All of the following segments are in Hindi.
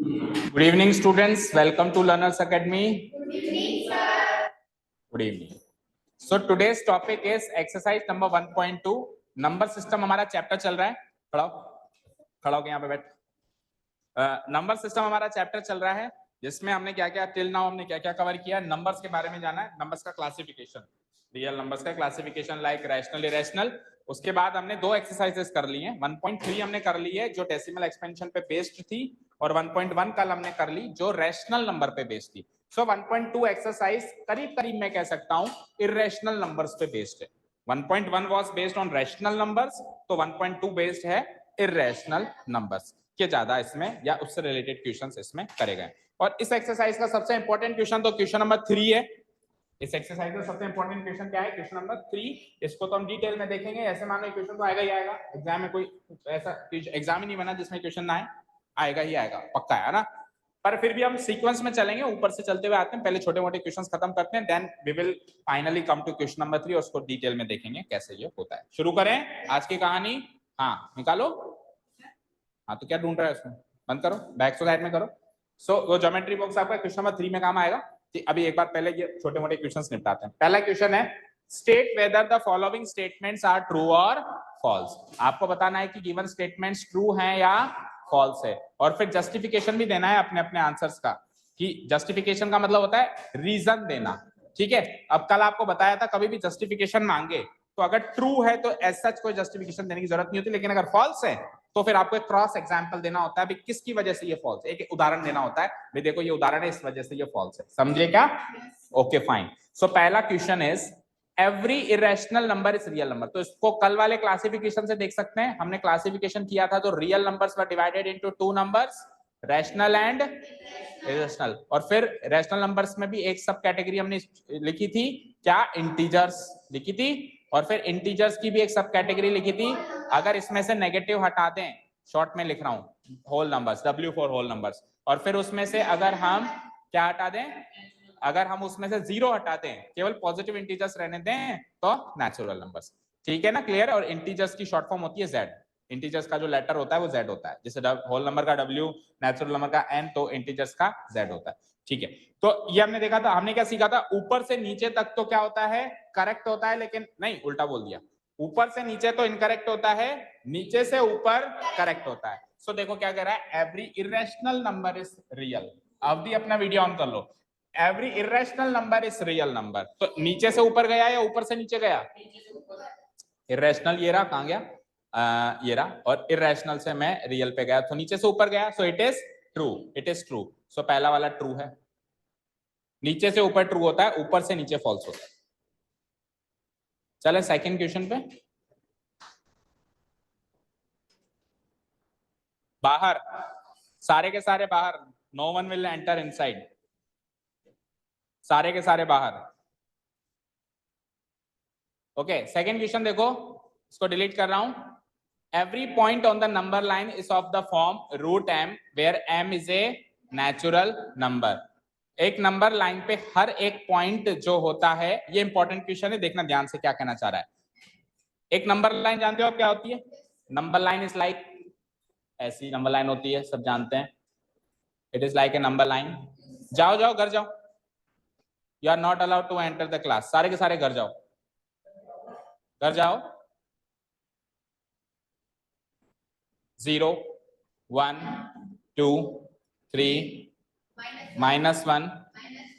Good evening, students. Welcome to Learners Academy. Good evening, sir. Good evening. So today's topic is exercise number 1.2. Number system हमारा चैप्टर चल रहा है. खड़ा हो के यहाँ पे बैठ. नंबर सिस्टम हमारा चैप्टर चल रहा है जिसमें हमने क्या क्या टिल नाउ हमने क्या क्या कवर किया. नंबर्स के बारे में जाना है. नंबर्स का क्लासिफिकेशन, रियल नंबर्स का क्लासिफिकेशन लाइक रैशनल इरेशनल. उसके बाद हमने दो एक्सरसाइजेस कर ली हैं. 1.3 हमने कर ली है जो डेसिमल एक्सपेंशन पे बेस्ड थी, और 1.1 कल हमने कर ली जो रैशनल नंबर पे बेस्ड थी. सो 1.2 एक्सरसाइज करीब करीब मैं कह सकता हूं इरेशनल नंबर्स पे बेस्ड है. 1.1 was based on rational numbers, तो 1.2 बेस्ड है इरेशनल नंबर्स के. ज्यादा इसमें या उससे रिलेटेड क्वेश्चंस इसमें करे गए. और इस एक्सरसाइज का सबसे इंपॉर्टेंट क्वेश्चन तो क्वेश्चन नंबर 3 है. इस एक्सरसाइज का सबसे इंपॉर्टेंट क्वेश्चन क्या है? Question number 3. इसको तो हम डिटेल में देखेंगे. ऐसे मानो क्वेश्चन तो आएगा ही आएगा. एग्जाम में कोई ऐसा एग्जाम ही नहीं बना जिसमें क्वेश्चन ना आए. आएगा ही आएगा, पक्का है ना. पर फिर भी हम सीक्वेंस में चलेंगे, ऊपर से चलते हुए आते हैं. पहले छोटे मोटे क्वेश्चंस खत्म करते हैं, then we will finally come to question number 3 और उसको डिटेल में देखेंगे कैसे ये होता है. शुरू करें आज की कहानी. हाँ निकालो. हाँ तो क्या ढूंढ रहा है उसमें? बंद करो, बैक साइड में करो. सो वो ज्योमेट्री बॉक्स आपका क्वेश्चन नंबर 3 में काम आएगा. अभी एक बार पहले ये छोटे मोटे क्वेश्चंस निपटाते हैं. पहला क्वेश्चन है state whether the following statements are true और फॉल्स. आपको बताना है कि गिवन स्टेटमेंट्स ट्रू हैं या फॉल्स है, और फिर जस्टिफिकेशन भी देना है अपने अपने आंसर्स का. कि जस्टिफिकेशन का मतलब होता है रीजन देना. ठीक है. अब कल आपको बताया था कभी भी जस्टिफिकेशन मांगे तो अगर ट्रू है तो एज सच कोई जस्टिफिकेशन देने की जरूरत नहीं होती, लेकिन अगर फॉल्स है तो फिर आपको एक क्रॉस एग्जांपल देना होता है. भी किसकी वजह से ये फॉल्स है, एक उदाहरण देना होता है. भी देखो ये उदाहरण है, इस वजह से ये फॉल्स है. समझे क्या? Okay fine. सो पहला question is every irrational number is real number. तो इसको कल वाले क्लासिफिकेशन से देख सकते हैं. हमने क्लासिफिकेशन किया था तो real numbers were divided into two numbers, rational and irrational. और फिर रैशनल नंबर्स में भी एक सब कैटेगरी हमने लिखी थी, क्या? इंटीजर्स लिखी थी. और फिर इंटीजर्स की भी एक सब कैटेगरी लिखी थी. अगर इसमें से नेगेटिव हटा दें, शॉर्ट में लिख रहा हूं, whole numbers, W for whole numbers. और फिर उसमें से अगर हम क्या हटा दें, अगर हम उसमें से 0 हटा दें, केवल पॉजिटिव इंटीजर्स रहने दें, तो नेचुरल नंबर्स. ठीक है ना, क्लियर. और इंटीजर्स की शॉर्ट फॉर्म होती है Z. इंटीजर्स का जो लेटर होता है वो Z होता है. जैसे होल नंबर का W, नेचुरल नंबर का N, तो इंटीजर्स का Z होता है. ठीक है. तो ये हमने देखा था. हमने क्या सीखा था? ऊपर से नीचे तक तो क्या होता है? करेक्ट होता है. लेकिन नहीं, उल्टा बोल दिया. ऊपर से नीचे तो इनकरेक्ट होता है, नीचे से ऊपर करेक्ट होता है. सो देखो क्या कह रहा है, every irrational number is real. Avadhi अपना वीडियो ऑन कर लो. Every irrational number is real number. तो नीचे से ऊपर गया या ऊपर से नीचे गया? इरेशनल ये रहा, कहां गया? ये रहा. और इरेशनल से मैं रियल पे गया तो नीचे से ऊपर गया. So it is true. It is true. So पहला वाला ट्रू है. नीचे से ऊपर ट्रू होता है, ऊपर से नीचे फॉल्स होता है. चले सेकंड क्वेश्चन पे. बाहर, सारे के सारे बाहर. No one will enter inside. सारे के सारे बाहर. ओके. सेकंड क्वेश्चन देखो, इसको डिलीट कर रहा हूं. Every point on the number line is of the form root m where m is a natural number. एक नंबर लाइन पे हर एक पॉइंट जो होता है, ये इंपॉर्टेंट क्वेश्चन है, देखना ध्यान से क्या कहना चाह रहा है. एक नंबर लाइन जानते हो आप क्या होती है? नंबर लाइन इज लाइक, ऐसी नंबर लाइन होती है, सब जानते हैं. It is like a number line. जाओ जाओ घर जाओ. You are not allowed to enter the class. सारे के सारे घर जाओ, घर जाओ. 0 1 2 3 -1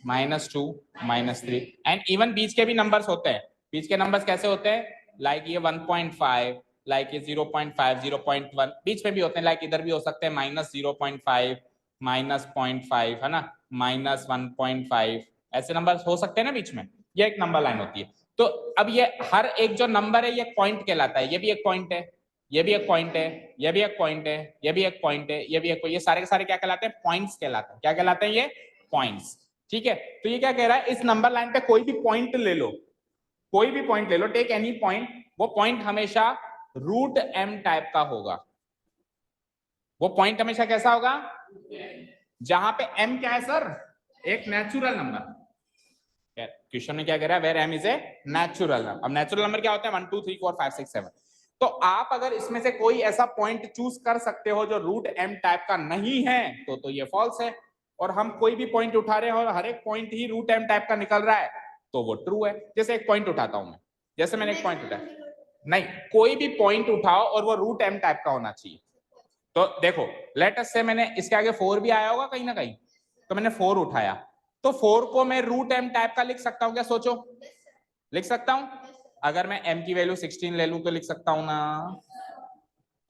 -2 -3. एंड इवन बीच के भी नंबर्स होते हैं. बीच के नंबर्स कैसे होते हैं? लाइक ये 1.5, लाइक ये 0.5, 0.1 बीच में भी होते हैं. लाइक इधर भी हो सकते हैं -0.5, -0.5, है ना, -1.5. ऐसे नंबर्स हो सकते हैं ना बीच में. ये एक नंबर लाइन होती है. तो अब ये हर एक जो नंबर है ये पॉइंट कहलाता है. ये भी एक पॉइंट है, ये भी एक पॉइंट है, ये भी एक पॉइंट है, ये भी एक पॉइंट है, ये भी एक. ये सारे के सारे क्या कहलाते हैं? पॉइंट्स कहलाते हैं. क्या कहलाते हैं? ये पॉइंट्स. ठीक है. तो ये क्या कह रहा है, इस नंबर लाइन पे कोई भी पॉइंट ले लो, कोई भी पॉइंट ले लो, टेक एनी पॉइंट. वो पॉइंट हमेशा रूट m टाइप का होगा. वो पॉइंट हमेशा कैसा होगा? जहां पे m क्या है सर? एक नेचुरल नंबर. क्वेश्चन में क्या कह रहा है? Where m is a natural number. अब नेचुरल नंबर क्या होता है? 1 2 3 4 5 6 7. तो आप अगर इसमें से कोई ऐसा पॉइंट चूज कर सकते हो जो रूट एम टाइप का नहीं है तो ये फॉल्स है, और हम कोई भी पॉइंट उठा रहे हैं और हर एक पॉइंट ही रूट एम टाइप का निकल रहा है तो वो ट्रू है। जैसे एक पॉइंट उठाता हूं मैं, जैसे मैंने एक पॉइंट उठाया, नहीं, कोई भी पॉइंट उठाओ और वो रूट एम टाइप का होना चाहिए। तो देखो लेट अस से मैंने इसके आगे 4 भी आया होगा कहीं ना कहीं, तो मैंने 4 उठाया, तो 4 को मैं रूट एम टाइप का लिख सकता हूं क्या? सोचो, लिख सकता हूं? अगर मैं m की वैल्यू 16 ले लूं तो लिख सकता हूं ना?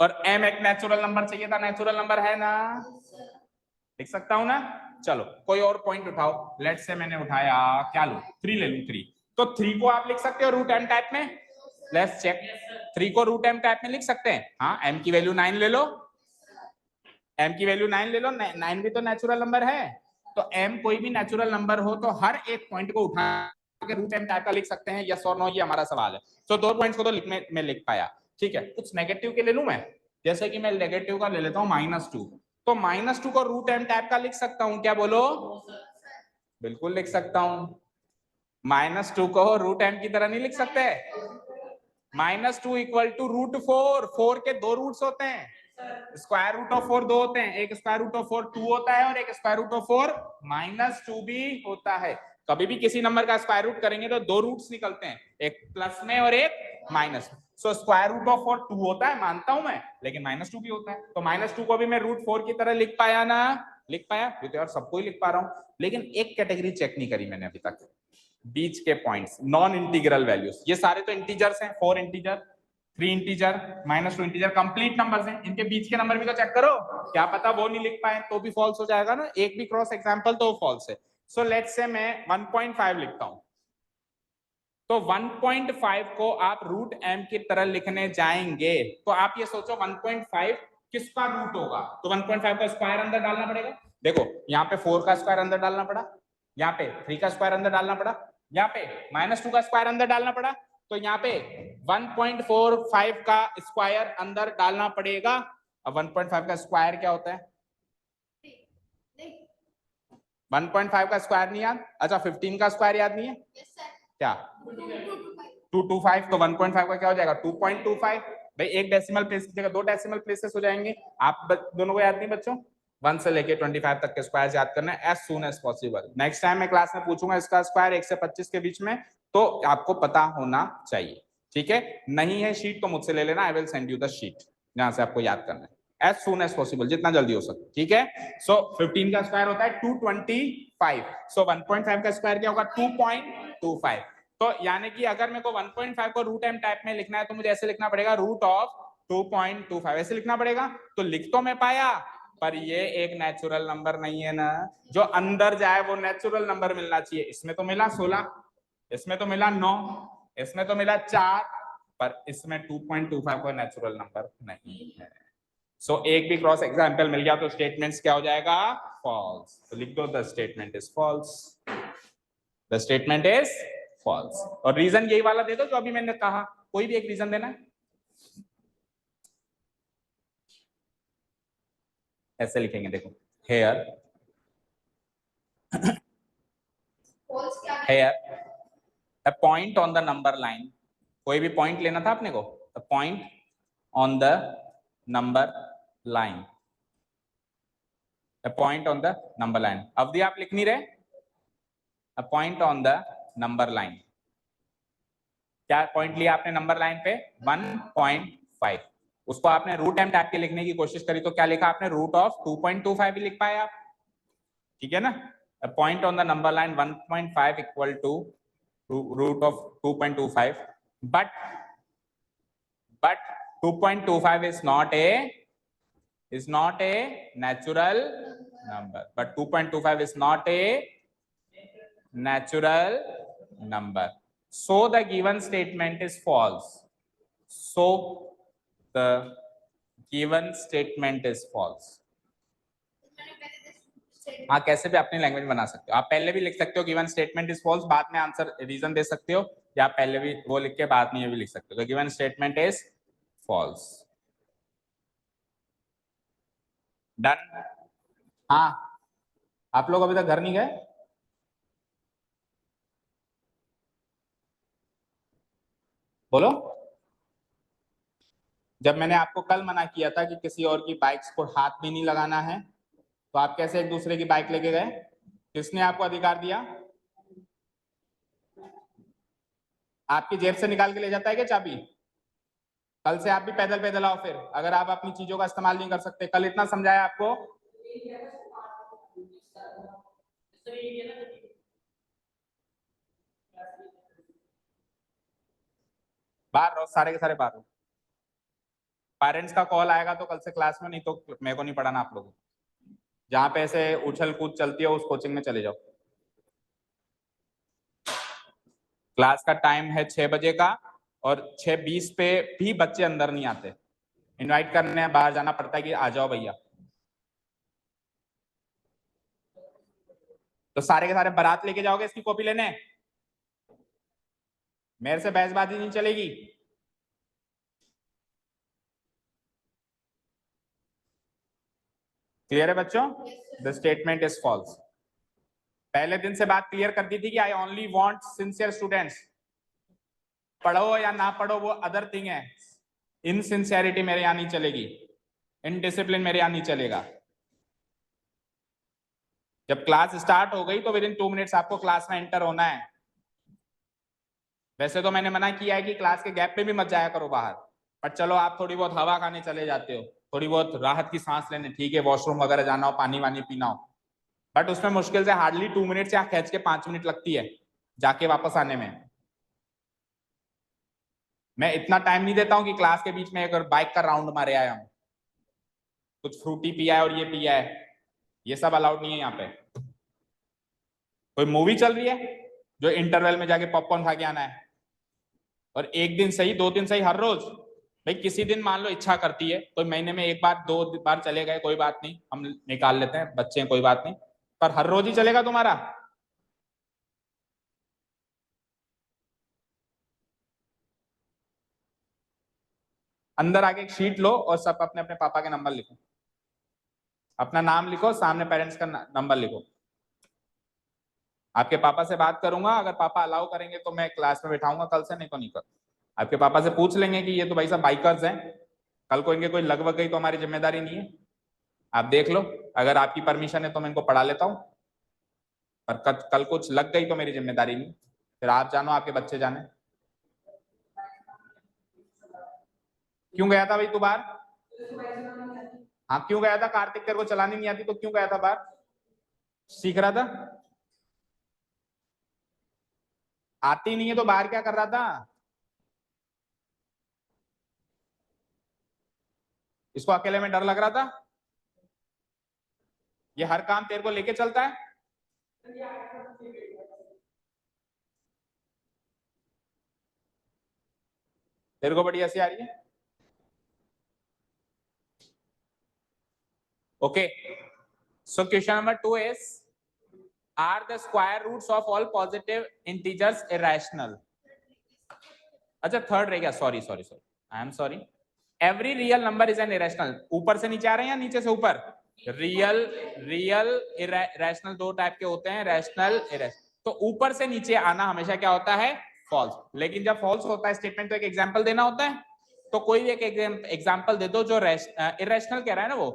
और m एक नेचुरल नंबर चाहिए था, नेचुरल नंबर है ना, लिख सकता हूं ना? चलो कोई और पॉइंट उठाओ, लेट से मैंने उठाया, क्या लूं, 3 ले लूं, 3, तो 3 को आप लिख सकते हो रूट एम टाइप में? लेट्स चेक, 3 को रूट एम टाइप में लिख सकते हैं? हाँ, m की वैल्यू 9 ले लो, m की वैल्यू 9 ले लो, 9 भी तो नेचुरल नंबर है, तो m कोई भी नेचुरल नंबर हो तो हर एक पॉइंट को उठा के रूट एम टाइप का लिख सकते हैं, यस और नो, ये हमारा सवाल है। तो 2 पॉइंट्स को तो लिखने में लिख पाया, ठीक है। कुछ नेगेटिव के ले लूं मैं, जैसे कि मैं नेगेटिव का ले लेता हूं -2, तो -2 को रूट एम टाइप का लिख सकता हूं क्या? बोलो, बिल्कुल लिख सकता हूं। -2 को रूट एम की तरह नहीं लिख सकते? -2 इक्वल टू √4, 4 के 2 रूट्स होते हैं, स्क्वायर रूट ऑफ 4 2 होते हैं, एक स्क्वायर रूट ऑफ 4 2 होता है और एक स्क्वायर रूट ऑफ 4 -2 भी होता है। कभी भी किसी नंबर का स्क्वायर रूट करेंगे तो 2 रूट्स निकलते हैं, एक प्लस में और एक माइनस में। सो स्क्वायर रूट ऑफ 4 2 होता है, मानता हूं मैं, लेकिन -2 भी होता है, तो -2 को भी मैं √4 की तरह लिख पाया ना? लिख पाया, ये तो यार सबको ही लिख पा रहा हूं, लेकिन एक कैटेगरी चेक नहीं करी मैंने अभी तक, बीच के पॉइंट्स, नॉन इंटीग्रल वैल्यूज। ये सारे तो इंटीजर्स हैं, 4 integer, 3 integer, -2 integer, complete numbers हैं, इनके बीच के नंबर भी तो चेक करो, क्या पता वो नहीं लिख पाए तो भी फॉल्स हो जाएगा ना, एक भी क्रॉस एग्जांपल तो फॉल्स है। सो लेट्स से मैं 1.5 लिखता हूं, तो 1.5 को आप रूट एम की तरह लिखने जाएंगे तो आप ये सोचो 1.5 किसका रूट होगा, तो 1.5 का स्क्वायर अंदर डालना पड़ेगा। देखो यहाँ पे 4 का स्क्वायर अंदर डालना पड़ा, यहाँ पे 3 का स्क्वायर अंदर डालना पड़ा, यहाँ पे -2 का स्क्वायर अंदर डालना पड़ा, तो यहाँ पे 1.45 का स्क्वायर अंदर डालना पड़ेगा। अब 1.5 का स्क्वायर क्या होता है? 1.5 का स्क्वायर नहीं याद? अच्छा 15 का स्क्वायर याद नहीं है? क्या 225, तो 1.5 का क्या हो जाएगा? 2.25। भाई एक डेसिमल प्लेस की जगह 2 डेसिमल प्लेसेस हो जाएंगे। आप दोनों को याद नहीं बच्चों? 1 से लेके 25 तक के स्क्वायर याद करना है as soon as possible. Next time मैं क्लास में पूछूंगा इसका स्क्वायर 1 से 25 के बीच में, तो आपको पता होना चाहिए, ठीक है? नहीं है शीट तो मुझसे ले लेना, I will send you the sheet जहां से आपको याद करना है एज सून एज पॉसिबल, जितना जल्दी हो सके, ठीक है? सो 15 का स्क्वायर होता है 225, सो 1.5 का स्क्वायर क्या होगा? 2.25। तो यानी कि अगर मेरे को 1.5 को रूट एम टाइप में लिखना है तो मुझे ऐसे लिखना पड़ेगा, रूट ऑफ 2.25 ऐसे लिखना पड़ेगा। तो लिख तो मैं पाया, पर ये एक नेचुरल नंबर नहीं है ना, जो अंदर जाए वो नेचुरल नंबर मिलना चाहिए। इसमें तो मिला 16, इसमें तो मिला 9, इसमें तो मिला 4, पर इसमें 2.25 को नेचुरल नंबर नहीं है। सो एक भी क्रॉस एग्जाम्पल मिल गया तो स्टेटमेंट्स क्या हो जाएगा? फॉल्स। तो लिख दो the statement is false, the statement is false. और रीजन यही वाला दे दो जो अभी मैंने कहा, कोई भी एक रीजन देना। ऐसे लिखेंगे, देखो, here here a point on the number line, कोई भी पॉइंट लेना था अपने को, a point on the number line, a point on the number line। अवधि आप लिख नहीं रहे, a point on the number line, क्या पॉइंट लिया आपने नंबर लाइन पे? 1.5, उसको आपने रूट एम टाइप के लिखने की कोशिश करी तो क्या लिखा आपने? रूट ऑफ 2.25 भी लिख पाए आप, ठीक है ना? a point on the number line 1.5 equal to root of 2.25, but 2.25 is not a natural number, but 2.25 is not a natural number, so the given statement is false, so the given statement is false। हाँ, कैसे भी अपनी लैंग्वेज बना सकते हो, आप पहले भी लिख सकते हो गिवन स्टेटमेंट इज फॉल्स, बाद में आंसर रीजन दे सकते हो, या पहले भी वो लिख के बाद में ये भी लिख सकते हो, तो given statement is false. Done? हाँ, आप लोग अभी तक घर नहीं गए? बोलो। जब मैंने आपको कल मना किया था कि किसी और की बाइक्स को हाथ भी नहीं लगाना है, तो आप कैसे एक दूसरे की बाइक लेके गए? किसने आपको अधिकार दिया? आपकी जेब से निकाल के ले जाता है क्या चाबी? कल से आप भी पैदल पैदल आओ फिर, अगर आप अपनी चीजों का इस्तेमाल नहीं कर सकते। कल इतना समझाया आपको। बाहर रहो, सारे के सारे बाहर रहो। पेरेंट्स का कॉल आएगा तो कल से क्लास में, नहीं तो मेरे को नहीं पढ़ाना आप लोगों को। जहां पे ऐसे उछल कूद चलती है उस कोचिंग में चले जाओ। क्लास का टाइम है 6 बजे का, और 6:20 पे भी बच्चे अंदर नहीं आते। इनवाइट करने बाहर जाना पड़ता है कि आ जाओ भैया। तो सारे के सारे बारात लेके जाओगे इसकी कॉपी लेने? मेरे से बहसबाजी नहीं चलेगी। क्लियर है बच्चों? The statement is false. पहले दिन से बात क्लियर कर दी थी कि I only want sincere students. पढ़ो या ना पढ़ो वो अदर थिंग है। इनसिंसियरिटी मेरे यहां नहीं चलेगी, इनडिसिप्लिन मेरे यहां नहीं चलेगा। जब क्लास स्टार्ट हो गई तो विद इन 2 मिनट्स आपको क्लास में एंटर होना है। वैसे तो मैंने मना किया है कि क्लास के गैप पे भी मत जाया करो बाहर, पर चलो आप थोड़ी बहुत हवा खाने चले जाते हो, थोड़ी बहुत राहत की सांस लेने, ठीक है, वॉशरूम वगैरह जाना हो, पानी वानी पीना हो, बट उसमें मुश्किल से हार्डली 2 मिनट्स या खींच के 5 मिनट लगती है जाके वापस आने में। मैं इतना टाइम नहीं देता हूं कि क्लास के बीच में एक बाइक का राउंड मारे आया हूं, कुछ फ्रूटी पिया है और ये पिया है, ये सब अलाउड नहीं है यहाँ पे। कोई मूवी चल रही है जो इंटरवल में जाके पॉपकॉर्न खा के आना है, और एक दिन सही 2 दिन सही, हर रोज भाई किसी दिन मान लो इच्छा करती है, कोई महीने में 1 बार 2 बार चले गए, कोई बात नहीं, हम निकाल लेते हैं, बच्चे हैं कोई बात नहीं, पर हर रोज ही चलेगा तुम्हारा? अंदर आके एक शीट लो और सब अपने अपने पापा के नंबर लिखो, अपना नाम लिखो, सामने पेरेंट्स का नंबर लिखो। आपके पापा से बात करूंगा, अगर पापा अलाउ करेंगे तो मैं क्लास में बैठाऊंगा कल से, नहीं तो नहीं कर। आपके पापा से पूछ लेंगे कि ये तो भाई साहब बाइकर्स हैं, कल को इनके कोई लग वग गई तो हमारी जिम्मेदारी नहीं है, आप देख लो, अगर आपकी परमिशन है तो मैं इनको पढ़ा लेता हूँ, पर कल कुछ लग गई तो मेरी जिम्मेदारी नहीं, फिर आप जानो, आपके बच्चे जाने। क्यों गया था भाई तू बाहर? हाँ क्यों गया था? कार्तिक तेरे को चलानी नहीं आती तो क्यों गया था बाहर? सीख रहा था? आती नहीं है तो बाहर क्या कर रहा था? इसको अकेले में डर लग रहा था? ये हर काम तेरे को लेके चलता है? तेरे को बड़ी हंसी आ रही है? Okay, so question number 2 is, are the square roots of all positive integers irrational? अच्छा थर्ड रह गया, sorry sorry sorry, I am sorry. Every real number is an irrational. ऊपर से नीचे आ रहे हैं या नीचे से ऊपर? रियल, रियल रैशनल दो टाइप के होते हैं, रैशनल इरेशनल। तो ऊपर से नीचे आना हमेशा क्या होता है? फॉल्स। लेकिन जब फॉल्स होता है स्टेटमेंट तो एक एग्जांपल देना होता है, तो कोई भी एक एग्जांपल दे दो जो इरेशनल कह रहा है ना वो।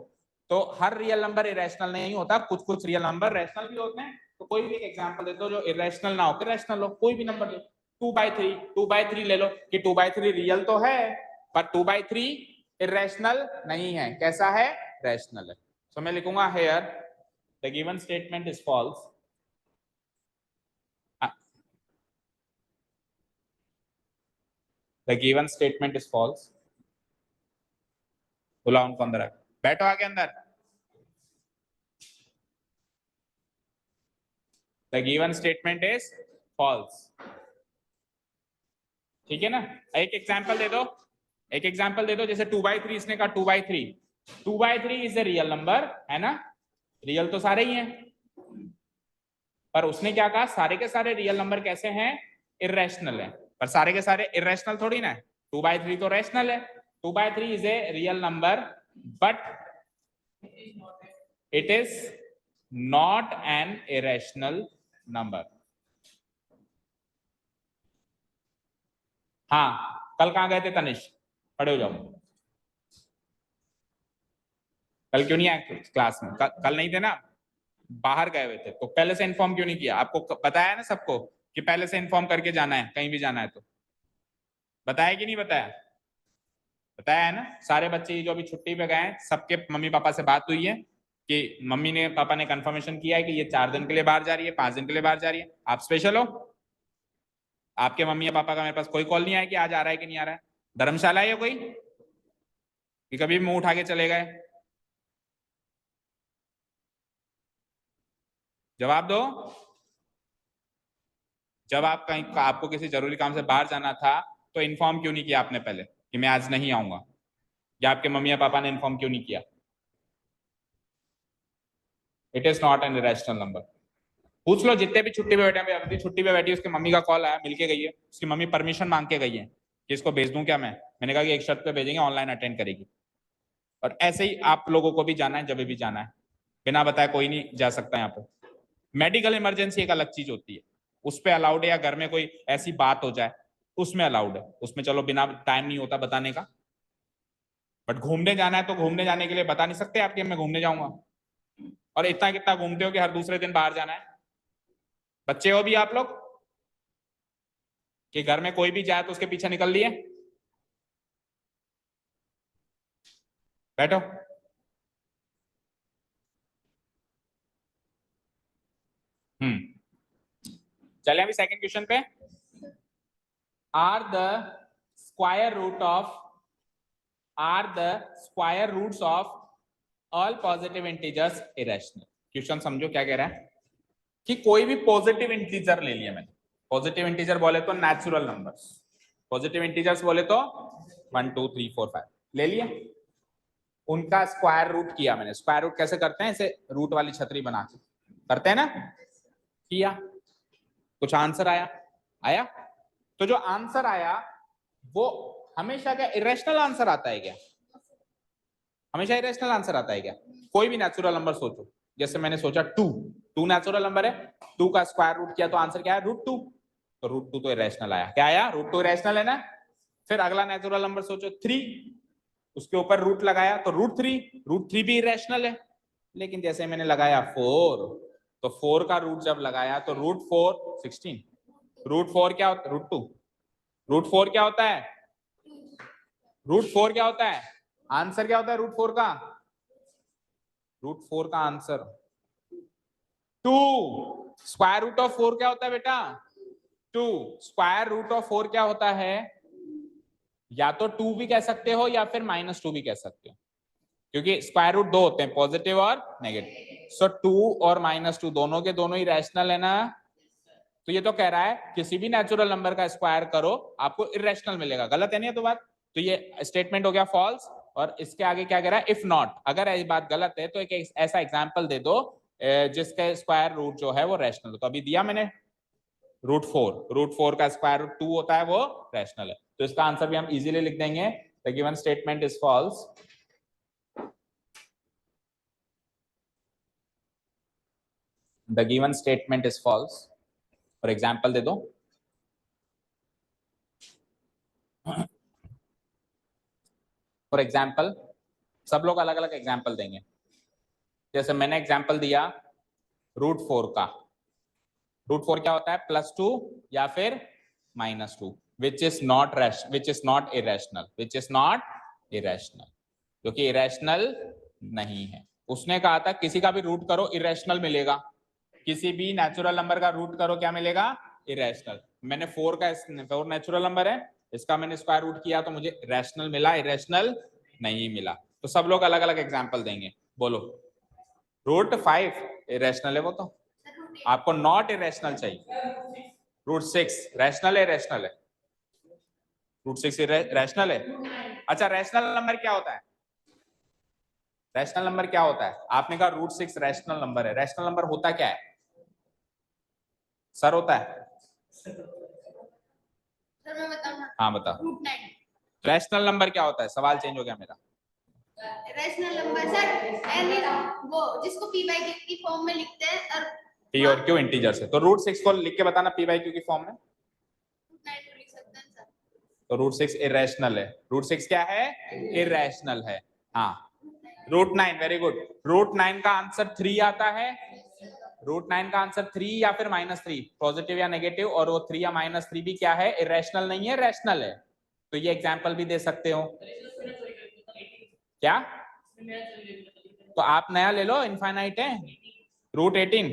तो हर रियल नंबर इरेशनल नहीं होता, कुछ कुछ रियल नंबर रैशनल भी होते हैं, तो कोई भी एक एग्जांपल दे दो जो इरेशनल ना हो, रैशनल हो, कोई भी नंबर दो। 2/3, 2/3 ले लो कि 2/3 रियल तो है, पर 2/3 इरेशनल नहीं है, कैसा है? रैशनल है। तो मैं लिखूंगा here the given statement is false. The given statement is false. बुलाओ उनको अंदर, बैठो आगे अंदर। The given statement is false, ठीक है ना? एक एग्जांपल दे दो, एक एग्जांपल दे दो, जैसे 2/3 इसने कहा 2/3, 2/3 इज ए रियल नंबर है ना, रियल तो सारे ही हैं, पर उसने क्या कहा? सारे के सारे रियल नंबर कैसे हैं? इरेशनल है। पर सारे के सारे इरेशनल थोड़ी ना है, 2/3 तो रैशनल है। 2/3 is a real number, but it is not an irrational number। हाँ, कल कहां गए थे तनिष? खड़े हो जाओ। कल क्यों नहीं आए क्लास में? कल नहीं थे ना, बाहर गए हुए थे, तो पहले से इन्फॉर्म क्यों नहीं किया? आपको बताया ना सबको कि पहले से इन्फॉर्म करके जाना है, कहीं भी जाना है तो। बताया कि नहीं बताया? बताया है ना। सारे बच्चे जो अभी छुट्टी पे गए हैं, सबके मम्मी पापा से बात हुई है कि मम्मी ने पापा ने कंफर्मेशन किया है कि ये 4 दिन के लिए बाहर जा रही है, 5 दिन के लिए बाहर जा रही है। आप स्पेशल हो? आपके मम्मी या पापा का मेरे पास कोई कॉल नहीं आया कि आज आ रहा है कि नहीं आ रहा है? धर्मशाला है कोई कि कभी मुंह उठा के चले गए? जवाब दो। जब आप कहीं आपको किसी जरूरी काम से बाहर जाना था तो इन्फॉर्म क्यों नहीं किया आपने पहले कि मैं आज नहीं आऊंगा? या आपके मम्मी या पापा ने इन्फॉर्म क्यों नहीं किया? It is not an irrational number. पूछ लो जितने भी छुट्टी पे बैठे हैं, अभी छुट्टी पे बैठी, उसकी मम्मी का कॉल आया, मिलके गई है, उसकी मम्मी परमिशन मांग के गई है कि इसको भेज दूं क्या मैंने कहा कि एक शर्त पे भेजेंगे, ऑनलाइन अटेंड करेगी। और ऐसे ही आप लोगों को भी जाना है, जब भी जाना है, बिना बताए कोई नहीं जा सकता यहाँ पे। मेडिकल इमरजेंसी एक अलग चीज होती है, उस पर अलाउड है, या घर में कोई ऐसी बात हो जाए उसमें अलाउड है, उसमें चलो बिना टाइम नहीं होता बताने का। बट घूमने जाना है तो घूमने जाने के लिए बता नहीं सकते आपके मैं घूमने जाऊंगा, और इतना कितना घूमते हो कि हर दूसरे दिन बाहर जाना है। बच्चे हो भी आप लोग कि घर में कोई भी जाए तो उसके पीछे निकल लिए? बैठो। चले अभी सेकंड क्वेश्चन पे। Are the square root of are the square roots of all positive integers irrational? Question समझो क्या कह रहा है कि कोई भी पॉजिटिव इंटीजर ले लिया मैंने। पॉजिटिव इंटीजर बोले तो नेचुरल नंबर्स, पॉजिटिव इंटीजर्स बोले तो 1 2 3 4 5 ले लिया, उनका स्क्वायर रूट किया मैंने। स्क्वायर रूट कैसे करते हैं? ऐसे रूट वाली छतरी बना के करते हैं ना, किया, कुछ आंसर आया। आया तो जो आंसर आया वो हमेशा क्या इरेशनल आंसर आता है क्या? हमेशा इरेशनल आंसर आता है क्या? कोई भी नेचुरल नंबर सोचो, जैसे मैंने सोचा 2, 2 नेचुरल नंबर है, 2 का स्क्वायर रूट किया तो आंसर क्या है? √2। तो √2 तो इरेशनल आया। क्या आया? √2 इरेशनल है ना। फिर अगला नेचुरल नंबर सोचो 3, उसके ऊपर रूट लगाया तो √3, √3 भी इरेशनल है। लेकिन जैसे मैंने लगाया 4, तो 4 का रूट जब लगाया तो √4 16, √4 क्या होता है? √2, √4 क्या होता है? √4 क्या होता है? आंसर क्या होता है √4 का? √4 का आंसर 2। स्क्वायर रूट ऑफ 4 क्या होता है बेटा? 2। स्क्वायर रूट ऑफ 4 क्या होता है? या तो 2 भी कह सकते हो या फिर -2 भी कह सकते हो, क्योंकि स्क्वायर रूट दो होते हैं, पॉजिटिव और नेगेटिव। सो 2 और -2 दोनों के दोनों ही रैशनल है ना। तो ये तो कह रहा है किसी भी नेचुरल नंबर का स्क्वायर करो आपको इरेशनल मिलेगा। गलत है नहीं तो बात? तो ये स्टेटमेंट हो गया फॉल्स। और इसके आगे क्या कह रहा है? इफ नॉट, अगर ये बात गलत है तो एक ऐसा एग्जांपल दे दो जिसका स्क्वायर रूट जो है वो रैशनल हो। तो अभी दिया मैंने √4 का स्क्वायर रूट 2 होता है, वो रैशनल है। तो इसका आंसर भी हम इजीली लिख देंगे, the given statement is false. The given statement is false. और एग्जांपल दे दो। फॉर एग्जाम्पल, सब लोग अलग अलग एग्जाम्पल देंगे। जैसे मैंने एग्जाम्पल दिया √4 का, √4 क्या होता है? +2 या फिर -2, which is not irrational, which is not irrational, जो कि इरेशनल नहीं है। उसने कहा था किसी का भी रूट करो इरेशनल मिलेगा, किसी भी नेचुरल नंबर का रूट करो क्या मिलेगा? इरेशनल। मैंने 4 नेचुरल नंबर है, इसका मैंने स्क्वायर रूट किया तो मुझे रैशनल मिला, इरेशनल नहीं मिला। तो सब लोग अलग अलग एग्जांपल देंगे। बोलो। √5 इरेशनल है वो तो, आपको नॉट इरेशनल चाहिए। √6 रैशनल है, इरेशनल है? √6 रैशनल है। अच्छा, रैशनल नंबर क्या होता है? रैशनल नंबर क्या होता है? आपने कहा √6 रैशनल नंबर है, रैशनल नंबर होता क्या है सर? होता है सर मैं बताऊं ना? हाँ बता। √9। रैशनल नंबर क्या होता है? सवाल चेंज हो गया मेरा। रैशनल नंबर सर यानी वो जिसको p बाई q की फॉर्म में लिखते हैं, और पी और क्यू इंटीजर्स है, तो √6 को लिख के बताना p बाई क्यू की फॉर्म में। √9 को लिख सकते हैं सर। तो √6 इरेशनल है। √6 क्या है? इरेशनल है। हाँ √9, वेरी गुड। √9 का आंसर 3 आता है। √9 का आंसर 3 या फिर -3, पॉजिटिव या नेगेटिव, और वो 3 या -3 भी क्या है, इरेशनल नहीं है, रैशनल है। तो ये एग्जांपल भी दे सकते हो। क्या? तो आप नया ले लो, इनफाइनाइट है। √18,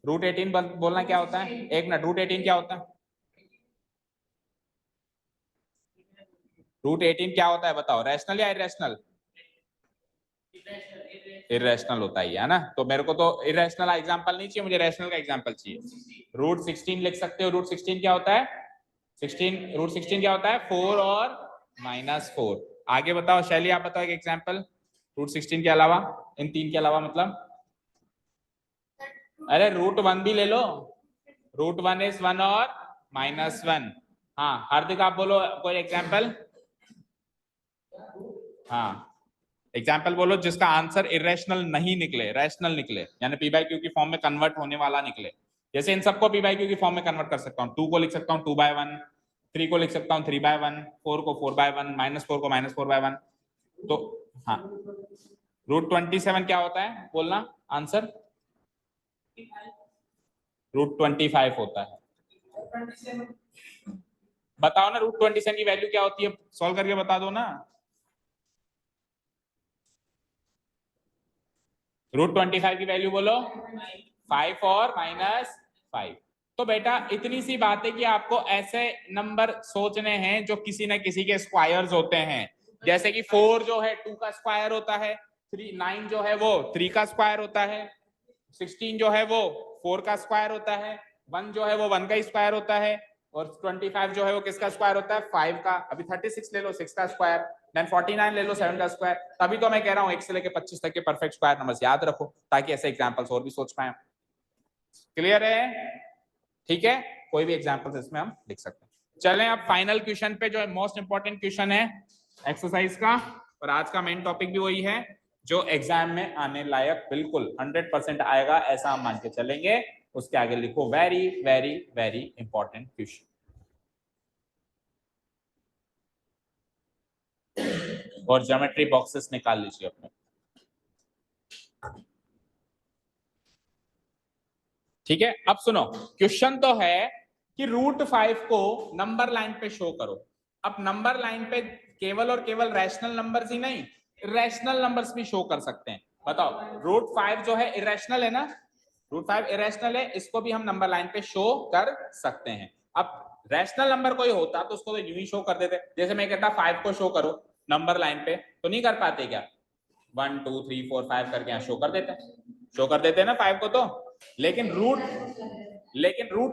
√18 बोलना क्या होता है? एक मिनट, √18 क्या होता है? √18 क्या होता है बताओ, रैशनल या इरेशनल? इरेशनल होता है ना, तो मेरे को तो इरेशनल एग्जांपल नहीं चाहिए, मुझे रैशनल का एग्जांपल चाहिए। √16 लिख सकते हो। √16 क्या होता है? √16 क्या होता है? 4 और -4। आगे बताओ शैली, आप बताओ एक एग्जांपल √16 के अलावा, इन तीन के अलावा मतलब। अरे √1 भी ले लो। √1 इज 1 और -1। हाँ हार्दिक, आप बोलो कोई एग्जांपल। हाँ एग्जाम्पल बोलो जिसका आंसर इरेशनल नहीं निकले, रैशनल निकले, यानी पी बाई क्यू की फॉर्म में कन्वर्ट होने वाला निकले। जैसे इन सबको पी बाई क्यू की फॉर्म में कन्वर्ट कर सकता हूँ। 2 को लिख सकता हूँ 2/1, 3 को लिख सकता हूँ 3/1, 4 को 4/1, -4 को -4/1। तो हाँ, √27 क्या होता है बोलना आंसर? √25 होता है। बताओ ना √27 की वैल्यू क्या होती है, सॉल्व करके बता दो ना। √25 की वैल्यू बोलो। 5 और -5। तो बेटा इतनी सी बात है कि आपको ऐसे नंबर सोचने हैं जो किसी न किसी के स्क्वायर्स होते हैं। जैसे कि 4 जो है 2 का स्क्वायर होता है, 9 जो है वो 3 का स्क्वायर होता है, 16 जो है वो 4 का स्क्वायर होता है, 1 जो है वो 1 का स्क्वायर होता है, और 25 जो है वो किसका स्क्वायर होता है? 5 का। अभी 36 ले लो 6 का स्क्वायर, देन 49 ले लो 7 का स्क्वायर। तभी तो मैं कह रहा हूं 1 से लेकर 25 तक के परफेक्ट स्क्वायर नंबर्स याद रखो, ताकि ऐसे एग्जांपल्स और भी सोच पाए। क्लियर है? ठीक है, कोई भी एग्जांपल्स इसमें हम लिख सकते हैं। चलें अब फाइनल क्वेश्चन पे, जो है मोस्ट इंपॉर्टेंट क्वेश्चन है एक्सरसाइज का, और आज का मेन टॉपिक भी वही है जो एग्जाम में आने लायक बिल्कुल 100% आएगा, ऐसा हम मान के चलेंगे। उसके आगे लिखो very very very important question, और ज्योमेट्री बॉक्सेस निकाल लीजिए अपने। ठीक है, अब सुनो, क्वेश्चन तो है कि √5 को नंबर लाइन पे शो करो। अब नंबर लाइन पे केवल और केवल रैशनल नंबर्स ही नहीं, इरेशनल नंबर्स भी शो कर सकते हैं। बताओ, √5 जो है इरेशनल है ना, √5 इरेशनल है, इसको भी हम नंबर लाइन पे शो कर सकते हैं। अब रैशनल नंबर कोई होता तो उसको तो यूं ही शो कर देते, जैसे मैं कहता 5 को शो करो नंबर लाइन पे, तो नहीं कर पाते क्या? 1 2 3 4 5 करके यहाँ शो कर देते हैं, शो कर देते हैं ना 5 को तो। लेकिन रूट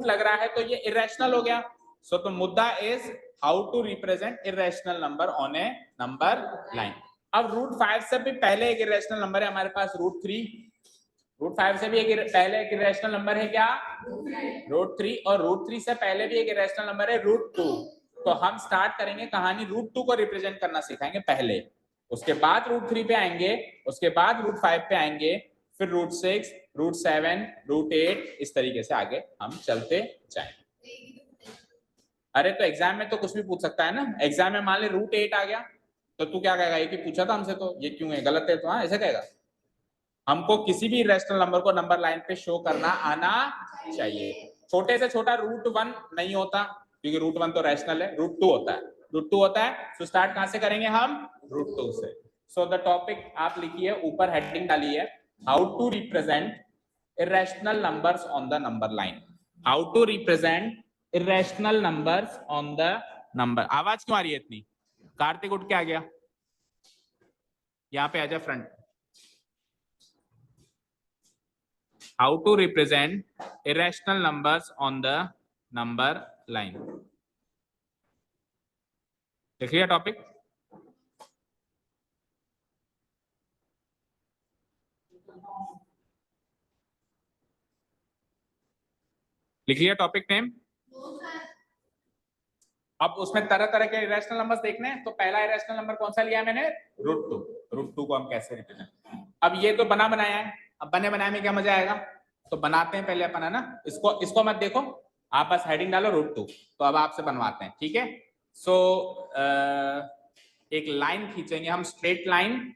लग रहा है तो ये इरेशनल हो गया। सो तो मुद्दा is how to represent irrational number on a number line. अब √5 से भी पहले एक इरेशनल नंबर है हमारे पास √3। √5 से भी पहले एक इरेशनल नंबर है क्या? √3। और √3 से पहले भी एक इरेशनल नंबर है √2। तो हम स्टार्ट करेंगे कहानी √2 को रिप्रेजेंट करना सिखाएंगे पहले, उसके बाद √3 पे आएंगे, उसके बाद √5 पे आएंगे, फिर √6, √7, √8, इस तरीके से आगे हम चलते जाएंगे। अरे तो एग्जाम में तो कुछ भी पूछ सकता है ना। एग्जाम में मान ले √8 आ गया तो तू क्या कहेगा? ये कि पूछा था हमसे तो ये क्यों है, गलत है, तो हाँ ऐसे कहेगा। हमको किसी भी रैशनल नंबर को नंबर लाइन पे शो करना आना चाहिए। छोटे से छोटा √1 नहीं होता, क्योंकि √1 तो रैशनल है, √2 होता है, √2 होता है। तो स्टार्ट कहां से करेंगे हम? √2 से। सो द टॉपिक आप लिखिए, ऊपर हेडिंग डाली है, how to represent irrational numbers on the number line. How to represent irrational numbers on the number. आवाज क्यों आ रही है इतनी? कार्तिक उठ के आ गया, यहाँ पे आजा front. How to represent irrational numbers on the number line. लिख लिया टॉपिक? लिख लिया टॉपिक नेम? अब उसमें तरह तरह के इरेशनल नंबर्स देखने हैं, तो पहला इरेशनल नंबर कौन सा लिया मैंने? √2। √2 को हम कैसे रिप्रेजेंट, अब ये तो बना बनाया है, अब बने बनाए में क्या मजा आएगा, तो बनाते हैं पहले अपन, है ना। इसको मत देखो, आप बस हेडिंग डालो √2। तो अब आपसे बनवाते हैं, ठीक है। सो एक लाइन खींचेंगे हम, स्ट्रेट लाइन,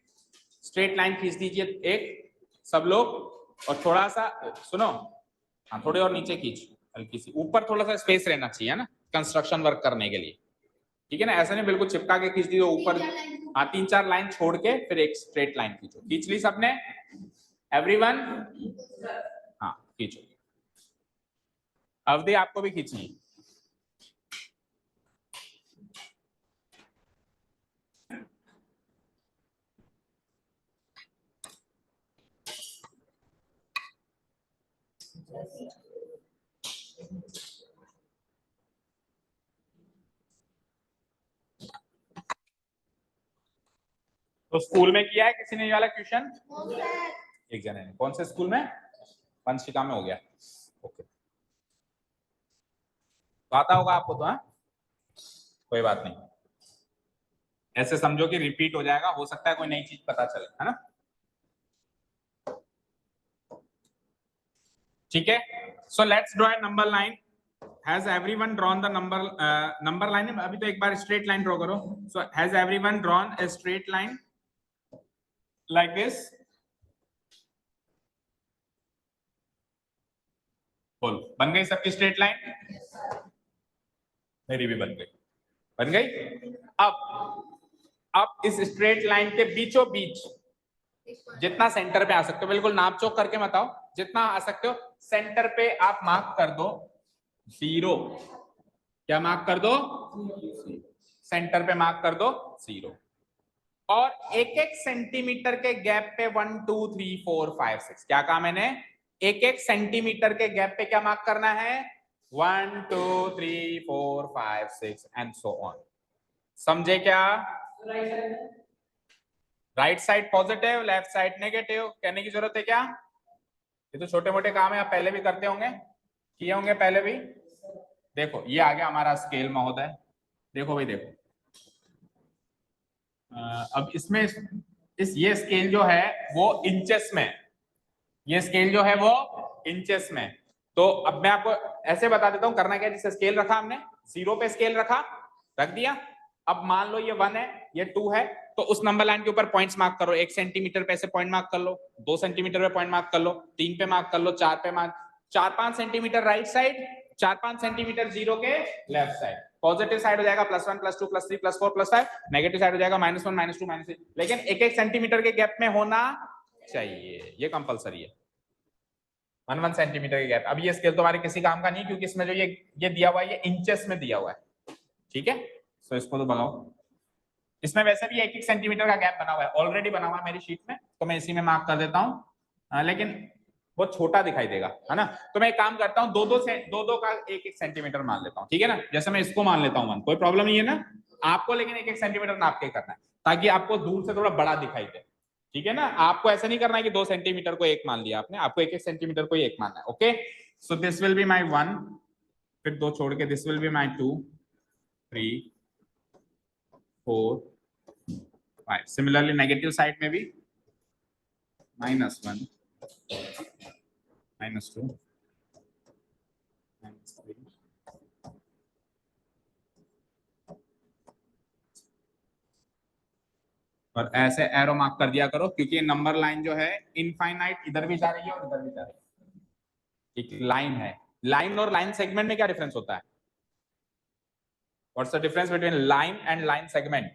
स्ट्रेट लाइन खींच दीजिए एक सब लोग, और थोड़ा सा सुनो, हाँ थोड़े और नीचे खींच, हल्की सी ऊपर थोड़ा सा स्पेस रहना चाहिए ना कंस्ट्रक्शन वर्क करने के लिए, ठीक है ना। ऐसा नहीं बिल्कुल चिपका के खींच दी तो ऊपर, हाँ 3-4 लाइन छोड़ के फिर एक स्ट्रेट लाइन खींचो। खींच ली सबने, एवरीवन? हाँ खींचो। अवधि आपको भी खींचनी। तो स्कूल में किया है किसी ने ये वाला क्वेश्चन? एक जने ने। कौन से स्कूल में? पंचशिका में हो गया। ओके, तो आता होगा आपको तो, हाँ कोई बात नहीं, ऐसे समझो कि रिपीट हो जाएगा, हो सकता है कोई नई चीज पता चले, है ना। ठीक है, so let's draw a number line. Has everyone drawn the number line? अभी तो एक बार स्ट्रेट लाइन ड्रॉ करो। So has everyone drawn a straight line like this? बोल, बन गई सबकी स्ट्रेट लाइन? मेरी भी बन गई, बन गई। अब इस स्ट्रेट लाइन के बीचों बीच जितना सेंटर पे आ सकते हो, बिल्कुल नाप चोक करके मत आओ, जितना आ सकते हो सेंटर पे आप मार्क कर दो 0। क्या मार्क कर दो? सेंटर पे मार्क कर दो 0, और एक एक सेंटीमीटर के गैप पे 1 2 3 4 5 6, क्या कहा मैंने? एक एक सेंटीमीटर के गैप पे क्या मार्क करना है? 1 2 3 4 5 6 एंड सो ऑन। समझे क्या? Right side positive, left side negative, कहने की जरूरत है क्या? ये तो छोटे मोटे काम है, आप पहले भी करते होंगे, किए होंगे पहले भी। देखो ये आ गया हमारा स्केल महोदय, देखो भाई देखो, अब इसमें ये स्केल जो है वो इंचेस में, ये स्केल जो है वो इंचेस में। तो अब मैं आपको ऐसे बता देता हूं करना क्या। जैसे स्केल रखा हमने, 0 पे स्केल रख दिया। अब मान लो ये 1 है, ये 2 है, तो उस नंबर लाइन के ऊपर पॉइंट्स मार्क करो। 1 सेंटीमीटर पे ऐसे पॉइंट मार्क कर लो, 2 सेंटीमीटर पे पॉइंट मार्क कर लो, 3 पे मार्क कर लो, 4 पे mark, 4-5 centimetre right side, 4-5 centimetre 0 के लेफ्ट साइड। पॉजिटिव साइड हो जाएगा +1 +2 +3 +4 +5, नेगेटिव साइड हो जाएगा -1 -2 -3, लेकिन एक एक सेंटीमीटर के गैप में होना चाहिए, ये कंपलसरी है। 1 सेंटीमीटर के गैप। अब ये स्केल तुम्हारे किसी काम का नहीं, क्योंकि इसमें जो ये दिया हुआ है ये इंचेस में दिया हुआ है, ठीक है। सो इसको तो बनाओ, इसमें वैसे भी 1-1 सेंटीमीटर का गैप बना हुआ है, ऑलरेडी बना हुआ है मेरी शीट में, तो मैं इसी में मार्क कर देता हूँ, लेकिन वो छोटा दिखाई देगा, है ना। तो मैं एक काम करता हूँ, दो का 1-1 सेंटीमीटर मान लेता हूँ, ठीक है ना। जैसे मैं इसको मान लेता हूँ 1, कोई प्रॉब्लम नहीं है ना आपको, लेकिन 1-1 सेंटीमीटर नाप के करना है ताकि आपको दूर से थोड़ा बड़ा दिखाई दे, ठीक है ना। आपको ऐसा नहीं करना है कि 2 सेंटीमीटर को 1 मान लिया आपने, आपको 1-1 सेंटीमीटर को 1 मानना है। Okay, so this will be my 1, फिर 2 छोड़ के this will be my 2 3 4 5। Similarly negative side में भी -1 -2 -3, और ऐसे एरो मार्क कर दिया करो, क्योंकि नंबर लाइन जो है इनफाइनाइट इधर भी जा रही है और इधर भी जा रही है। एक लाइन है, लाइन और लाइन सेगमेंट में क्या डिफरेंस होता है? What's the difference between line and line segment?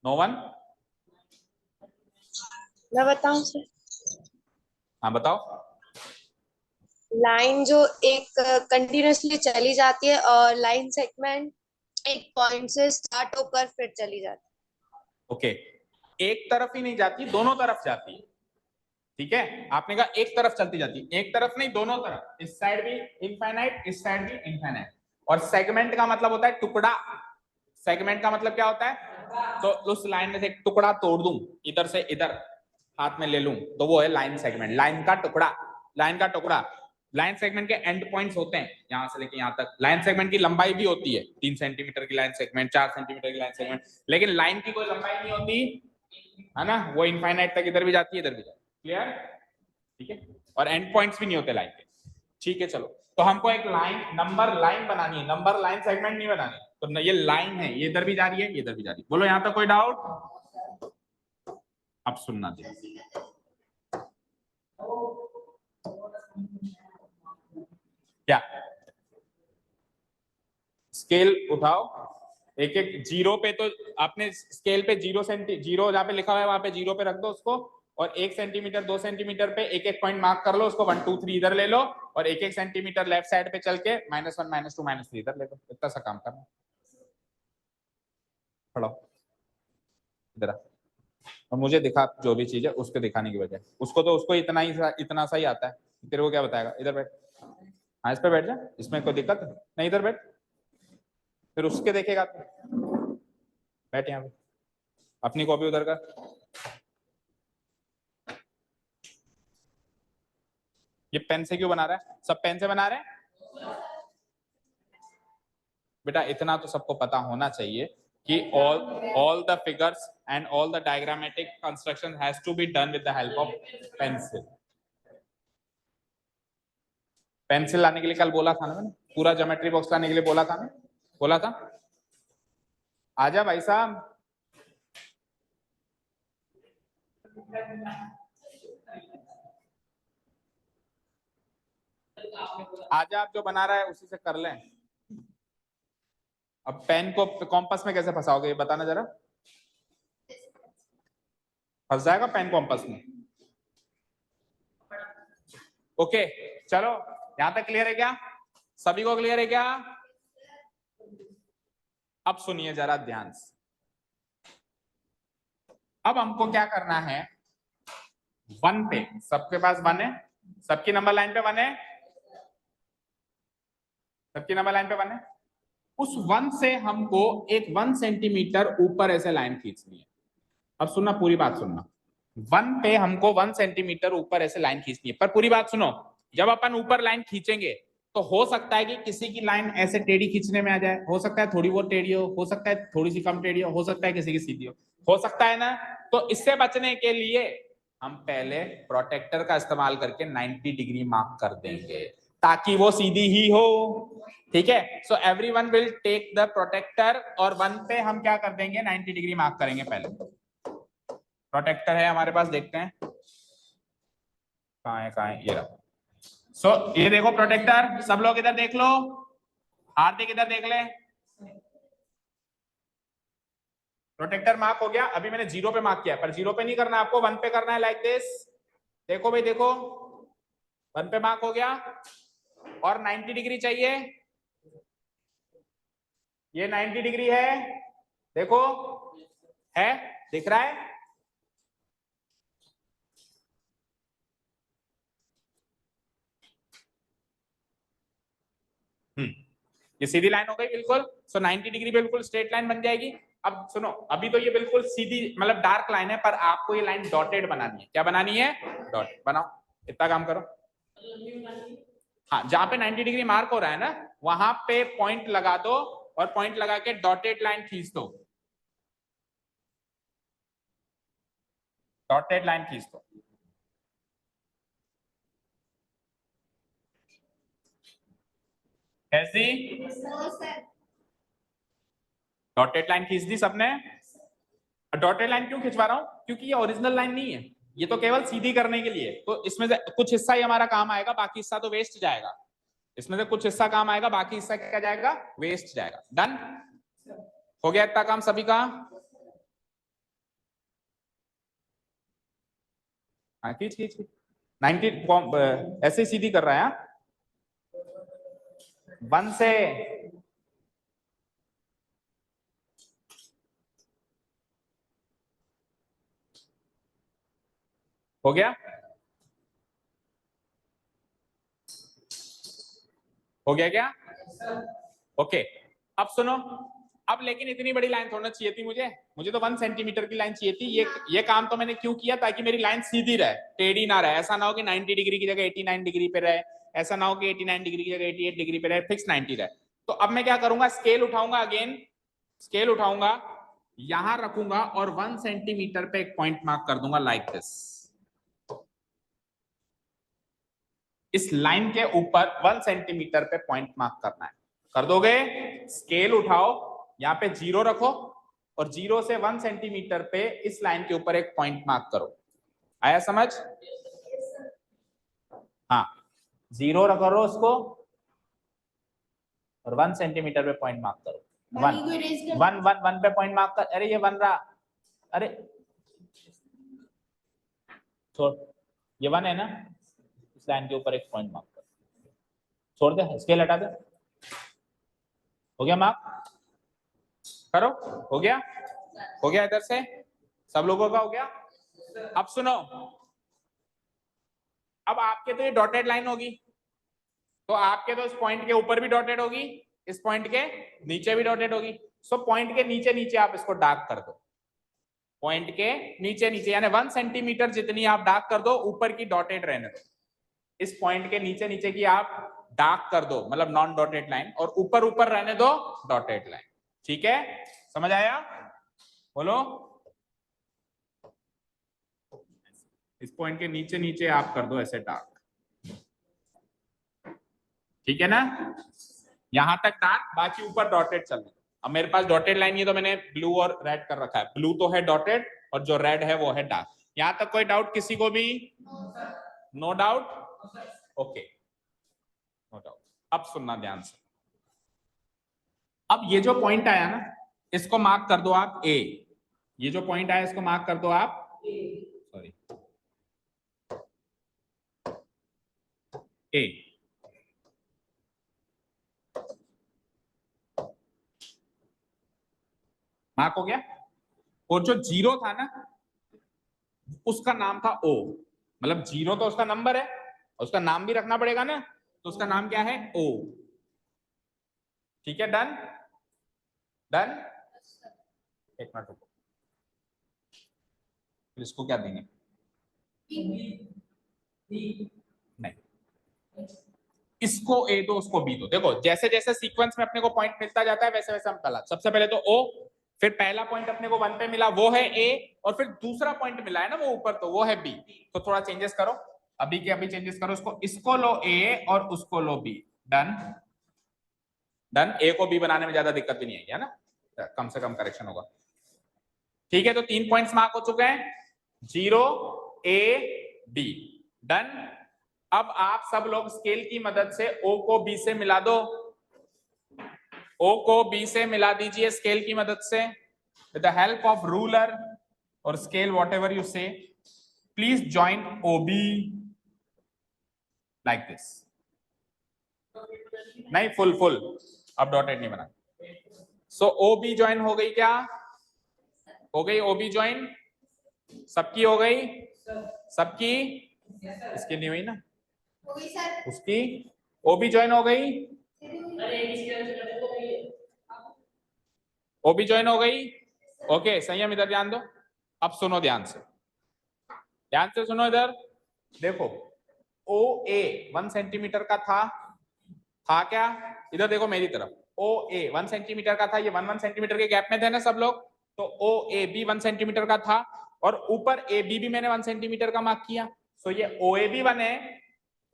No one? मैं बताऊं सर? हाँ बताओ। लाइन जो एक कंटिन्यूअसली चली जाती है, और लाइन सेगमेंट एक पॉइंट से स्टार्ट होकर फिर चली जाती है। ओके, एक तरफ ही नहीं जाती, दोनों तरफ जाती है, ठीक है। आपने कहा एक तरफ चलती जाती है, एक तरफ नहीं दोनों तरफ, इस साइड भी इनफाइनाइट, इस साइड भी इनफाइनाइट। और सेगमेंट का मतलब होता है टुकड़ा, सेगमेंट का मतलब क्या होता है? तो उस लाइन में से एक टुकड़ा तोड़ दूं, इधर से इधर हाथ में ले लूं, तो वो है लाइन सेगमेंट, लाइन का टुकड़ा, लाइन का टुकड़ा। लाइन सेगमेंट के एंड पॉइंट्स होते हैं यहां से लेके यहां तक। लाइन सेगमेंट की लंबाई भी होती है 3 सेंटीमीटर की लाइन सेगमेंट, 4 सेंटीमीटर की लाइन सेगमेंट, लेकिन लाइन की कोई लंबाई नहीं होती, है ना। वो इनफाइनाइट तक इधर भी जाती है इधर भी जाती है, क्लियर? ठीक है, और एंड पॉइंट्स भी नहीं होते लाइन के, ठीक है। चलो, तो हमको एक लाइन, नंबर लाइन बनानी है, नंबर लाइन सेगमेंट नहीं बनानी। तो ये लाइन है, ये इधर भी जा रही है, ये इधर भी जा रही है। बोलो यहां तक कोई डाउट? अब सुनना दे, क्या स्केल उठाओ, एक एक जीरो पे, तो आपने स्केल पे 0 जहाँ पे लिखा हुआ है वहां पे 0 पे रख दो उसको, और 1 सेंटीमीटर 2 सेंटीमीटर पे एक एक पॉइंट मार्क कर लो उसको, 1 2 3 इधर ले लो, और एक एक सेंटीमीटर लेफ्ट साइड पे चल के -1 -2 -3 इधर ले लो। इतना सा काम करना। खड़ा इधर आ। और मुझे दिखा जो भी चीज है उसको दिखाने की वजह, उसको तो उसको इतना सा ही आता है, तेरे को क्या बताएगा। इधर बैठ, हाँ इस पे बैठ जा, इसमें कोई दिक्कत नहीं, इधर बैठ, फिर उसके देखेगा। बैठ यहाँ पे, अपनी कॉपी उधर कर। ये पेन से क्यों बना रहा है, सब पेन से बना रहे हैं बेटा। इतना तो सबको पता होना चाहिए कि all the figures and all the diagrammatic construction has to be done with the help of pencil. Pencil लाने के लिए कल बोला था ना मैंने, पूरा ज्योमेट्री बॉक्स लाने के लिए बोला था ना, बोला था। आजा भाई साहब, आजा, आप जो बना रहा है उसी से कर लें। अब पेन को कॉम्पस में कैसे फंसाओगे ये बताना जरा। फंस जाएगा पेन कॉम्पस में। ओके चलो, यहां तक क्लियर है क्या, सभी को क्लियर है क्या। अब सुनिए जरा ध्यान से, अब हमको क्या करना है, 1 पे, सबके पास 1 है, सबकी नंबर लाइन पे 1 है, सबकी नंबर लाइन पे 1 है। उस 1 से हमको एक 1 सेंटीमीटर ऊपर ऐसे लाइन खींचनी है। अब सुनना, पूरी बात सुनना, 1 पे हमको 1 सेंटीमीटर ऊपर ऐसे लाइन खींचनी है। पर पूरी बात सुनो, जब अपन ऊपर लाइन खींचेंगे तो हो सकता है कि किसी की लाइन ऐसे टेढ़ी खींचने में आ जाए, हो सकता है थोड़ी बहुत टेढ़ी हो सकता है थोड़ी सी कम टेढ़ी हो सकता है किसी की सीधी हो सकता है ना। तो इससे बचने के लिए हम पहले प्रोटेक्टर का इस्तेमाल करके 90 डिग्री मार्क कर देंगे ताकि वो सीधी ही हो। ठीक है, so everyone will take the protractor, और 1 पे हम क्या कर देंगे, 90 डिग्री मार्क करेंगे। पहले प्रोटेक्टर है हमारे पास, देखते हैं कहाँ है, ये रहा। सो ये देखो प्रोटेक्टर, सब लोग इधर देख लो, हार्दिक इधर देख ले, प्रोटेक्टर मार्क हो गया। अभी मैंने 0 पे मार्क किया, पर 0 पे नहीं करना आपको, 1 पे करना है, लाइक दिस। देखो भाई देखो, 1 पे मार्क हो गया, और 90 डिग्री चाहिए, ये 90 डिग्री है, देखो है, दिख रहा है। ये सीधी लाइन हो गई बिल्कुल। सो 90 डिग्री बिल्कुल स्ट्रेट लाइन बन जाएगी। अब सुनो, अभी तो ये बिल्कुल सीधी मतलब डार्क लाइन है, पर आपको ये लाइन डॉटेड बनानी है। क्या बनानी है, डॉट बनाओ, इतना काम करो। हाँ, जहां पे 90 डिग्री मार्क हो रहा है ना, वहां पे पॉइंट लगा दो, और पॉइंट लगा के डॉटेड लाइन खींच दो, डॉटेड लाइन खींच दो। कैसी, डॉटेड लाइन खींच दी सबने। डॉटेड लाइन क्यों खिंचवा रहा हूं, क्योंकि ये ओरिजिनल लाइन नहीं है, ये तो केवल सीधी करने के लिए। तो इसमें से कुछ हिस्सा ही हमारा काम आएगा, बाकी हिस्सा तो वेस्ट जाएगा। इसमें से कुछ हिस्सा काम आएगा, बाकी हिस्सा क्या जाएगा, वेस्ट जाएगा। डन हो गया इतना काम सभी का। हाँ खींच खींच 90 ऐसे ही सीधी कर रहा है। 1 से हो गया, हो गया क्या, ओके। अब सुनो, अब लेकिन इतनी बड़ी लाइन थोड़ा चाहिए थी मुझे तो 1 सेंटीमीटर की लाइन चाहिए थी। ये काम तो मैंने क्यों किया, ताकि मेरी लाइन सीधी रहे, टेढ़ी ना रहे। ऐसा ना हो कि 90 डिग्री की जगह 89 डिग्री पे रहे, ऐसा ना हो कि 89 डिग्री की जगह 88 डिग्री पे रहे, फिक्स 90 रहे। तो अब मैं क्या करूंगा, स्केल उठाऊंगा, अगेन स्केल उठाऊंगा, यहां रखूंगा, और 1 सेंटीमीटर पे एक पॉइंट मार्क कर दूंगा, लाइक दिस। इस लाइन के ऊपर 1 सेंटीमीटर पे पॉइंट मार्क करना है, कर दोगे। स्केल उठाओ, यहाँ पे 0 रखो, और 0 से 1 सेंटीमीटर पे इस लाइन के ऊपर एक पॉइंट मार्क करो। आया समझ? हाँ, 0 करो उसको और 1 सेंटीमीटर पे पॉइंट मार्क करो। 1 पे पॉइंट मार्क कर। अरे ये 1 रहा, अरे छोड़, ये 1 है ना, इस लाइन के ऊपर एक पॉइंट मार्क कर, छोड़ दे, स्केल हटा दे। हो गया मार्क? करो, हो गया? हो गया इधर से सब लोगों का हो गया? अब सुनो, अब आपके तो ये डॉटेड लाइन होगी, तो आपके तो इस पॉइंट के ऊपर भी डॉटेड होगी, इस पॉइंट के नीचे भी डॉटेड होगी। सो पॉइंट के नीचे नीचे आप इसको डार्क कर दो, पॉइंट के नीचे नीचे यानी 1 सेंटीमीटर जितनी आप डार्क कर दो, ऊपर की डॉटेड रहने दो। इस पॉइंट के नीचे नीचे की आप डार्क कर दो, मतलब नॉन डॉटेड लाइन, और ऊपर ऊपर रहने दो डॉटेड लाइन। ठीक है, समझ आया? बोलो। इस पॉइंट के नीचे नीचे आप कर दो ऐसे डार्क, ठीक है ना? यहां तक डार्क, बाकी ऊपर डॉटेड चल रहा है। अब मेरे पास डॉटेड लाइन है तो मैंने ब्लू और रेड कर रखा है। ब्लू तो है डॉटेड और जो रेड है वो है डार्क। यहां तक कोई डाउट किसी को भी? No doubt? Okay, no doubt. अब सुनना ध्यान से। अब ये जो पॉइंट आया ना, इसको मार्क कर दो आप ए। ये जो पॉइंट आया इसको मार्क कर दो आप सॉरी ए। मार्क हो गया? और जो 0 था ना, उसका नाम था ओ, मतलब 0 तो उसका नंबर है, उसका नाम भी रखना पड़ेगा ना, तो उसका नाम क्या है? ओ। ठीक है, डन? डन? एक मिनट रुको, इसको क्या देंगे? नहीं, इसको ए दो, उसको बी दो। देखो जैसे जैसे सीक्वेंस में अपने को पॉइंट मिलता जाता है वैसे वैसे हम पहला, सबसे पहले तो ओ, फिर पहला पॉइंट अपने को 1 पे मिला वो है ए, और फिर दूसरा पॉइंट मिला है ना वो ऊपर, तो वो है बी। तो थोड़ा चेंजेस करो, अभी के अभी चेंजेस करो। इसको लो ए और उसको लो बी। डन? डन? ए को बी बनाने में ज्यादा दिक्कत भी नहीं आएगी, है ना, कम से कम करेक्शन होगा। ठीक है, तो 3 पॉइंट्स मार्क हो चुके हैं, 0 ए बी। डन? अब आप सब लोग स्केल की मदद से ओ को बी से मिला दो, ओ को बी से मिला दीजिए स्केल की मदद से, with the help of ruler और स्केल, वॉट एवर यू से। Please join O B like this. नहीं, फुल फुल, अब डॉटेड नहीं बना। सो ओ बी ज्वाइन हो गई क्या? हो गई ओ बी ज्वाइन? सबकी हो गई? सबकी? इसकी नहीं हुई ना, उसकी ओ बी ज्वाइन हो गई? ओ बी ज्वाइन हो गई? ओके, संयम इधर ध्यान दो। अब सुनो ध्यान से, ध्यान से सुनो इधर। देखो ओ ए 1 सेंटीमीटर का था क्या? इधर देखो मेरी तरफ, ओ ए 1 सेंटीमीटर का था, ये 1 सेंटीमीटर के गैप में थे ना सब लोग, तो ओ ए बी 1 सेंटीमीटर का था, और ऊपर ए बी भी मैंने 1 सेंटीमीटर का मार्क किया। सो ये ओ ए बी बने,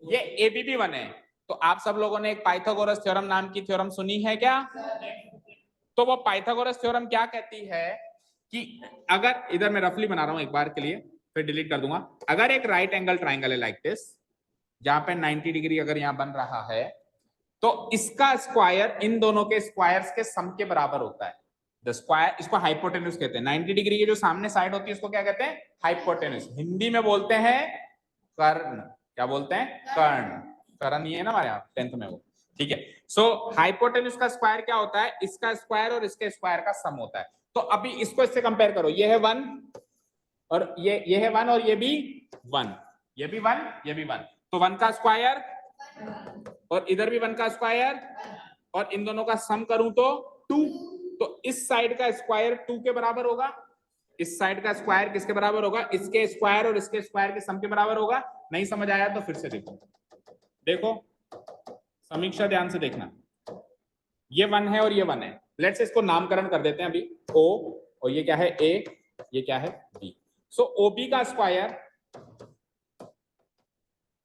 ये ए बी भी बने। तो आप सब लोगों ने एक पाइथागोरस थ्योरम नाम की थ्योरम सुनी है क्या? तो वो पाइथागोरस थ्योरम क्या कहती है कि अगर, इधर मैं रफली बना रहा हूं एक बार के लिए, फिर डिलीट कर दूंगा। अगर एक राइट एंगल ट्राइंगल है लाइक दिस, जहां पे 90 डिग्री अगर यहां बन रहा है, तो इसका स्क्वायर इन दोनों के स्क्वायर्स के सम के बराबर होता है। द स्क्वायर, इसको हाइपोटेन्यूज कहते हैं। 90 डिग्री की जो सामने साइड होती है इसको क्या कहते हैं? हाइपोटेन्यूज। हिंदी में बोलते हैं कर्ण। क्या बोलते हैं? कर्ण। कर्ण ये है ना हमारे यहाँ 10th में वो, ठीक है। सो हाइपोटेन्यूज का स्क्वायर क्या होता है? इसका स्क्वायर और इसके स्क्वायर का सम होता है। तो अभी इसको इससे कंपेयर करो, ये है 1 और ये है 1 और ये भी 1, ये भी 1, ये भी 1, तो 1 का स्क्वायर और इधर भी 1 का स्क्वायर, और इन दोनों का सम करूं तो 2, तो इस साइड का स्क्वायर 2 के बराबर होगा, इस साइड का स्क्वायर किसके बराबर होगा? इसके स्क्वायर और इसके स्क्वायर के सम के बराबर होगा। नहीं समझ आया तो फिर से देखो, देखो समीक्षा ध्यान से देखना, ये 1 है और ये 1 है। लेट्स इसको नामकरण कर देते हैं अभी, O, और ये क्या है? A, ये क्या है? B। सो OB का स्क्वायर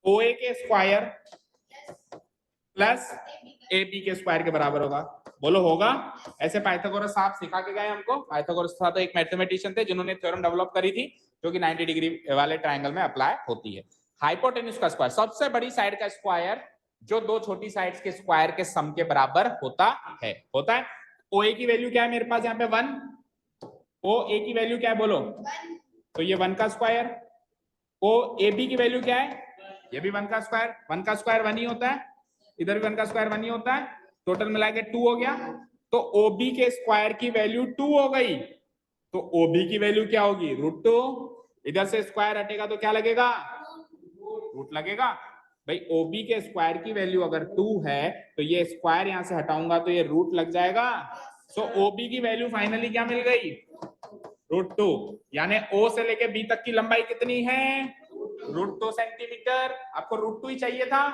OA के स्क्वायर प्लस AB के स्क्वायर के बराबर होगा। बोलो होगा। ऐसे पाइथागोरस आप सिखा के गए हमको। पाइथागोरस था तो एक मैथमेटिशियन थे जिन्होंने थ्योरम डेवलप करी थी जो कि 90 डिग्री वाले ट्रायंगल में अप्लाई होती है। हाइपोटेन्यूज का स्क्वायर, सबसे बड़ी साइड का स्क्वायर जो दो छोटी साइड्स के स्क्वायर के सम के बराबर होता है। ओ ए की वैल्यू क्या है मेरे पास यहाँ पे 1, ओ ए की वैल्यू क्या है बोलो, तो ये 1 का स्क्वायर। ओ ए बी की वैल्यू क्या है, ये भी 1 का स्क्वायर। 1 का स्क्वायर 1 ही होता है, इधर भी 1 का स्क्वायर 1 ही होता है, टोटल मिला के 2 हो गया। तो ओबी के स्क्वायर की वैल्यू 2 हो गई, तो ओबी की वैल्यू क्या होगी √2। इधर से स्क्वायर हटेगा तो क्या लगेगा, रूट लगेगा। भाई ओबी के स्क्वायर की वैल्यू अगर 2 है तो ये स्क्वायर यहां से हटाऊंगा तो ये रूट लग जाएगा। सो ओबी की वैल्यू फाइनली क्या मिल गई, √2। यानी ओ से लेके बी तक की लंबाई कितनी है, √2 सेंटीमीटर। आपको √2 ही चाहिए था,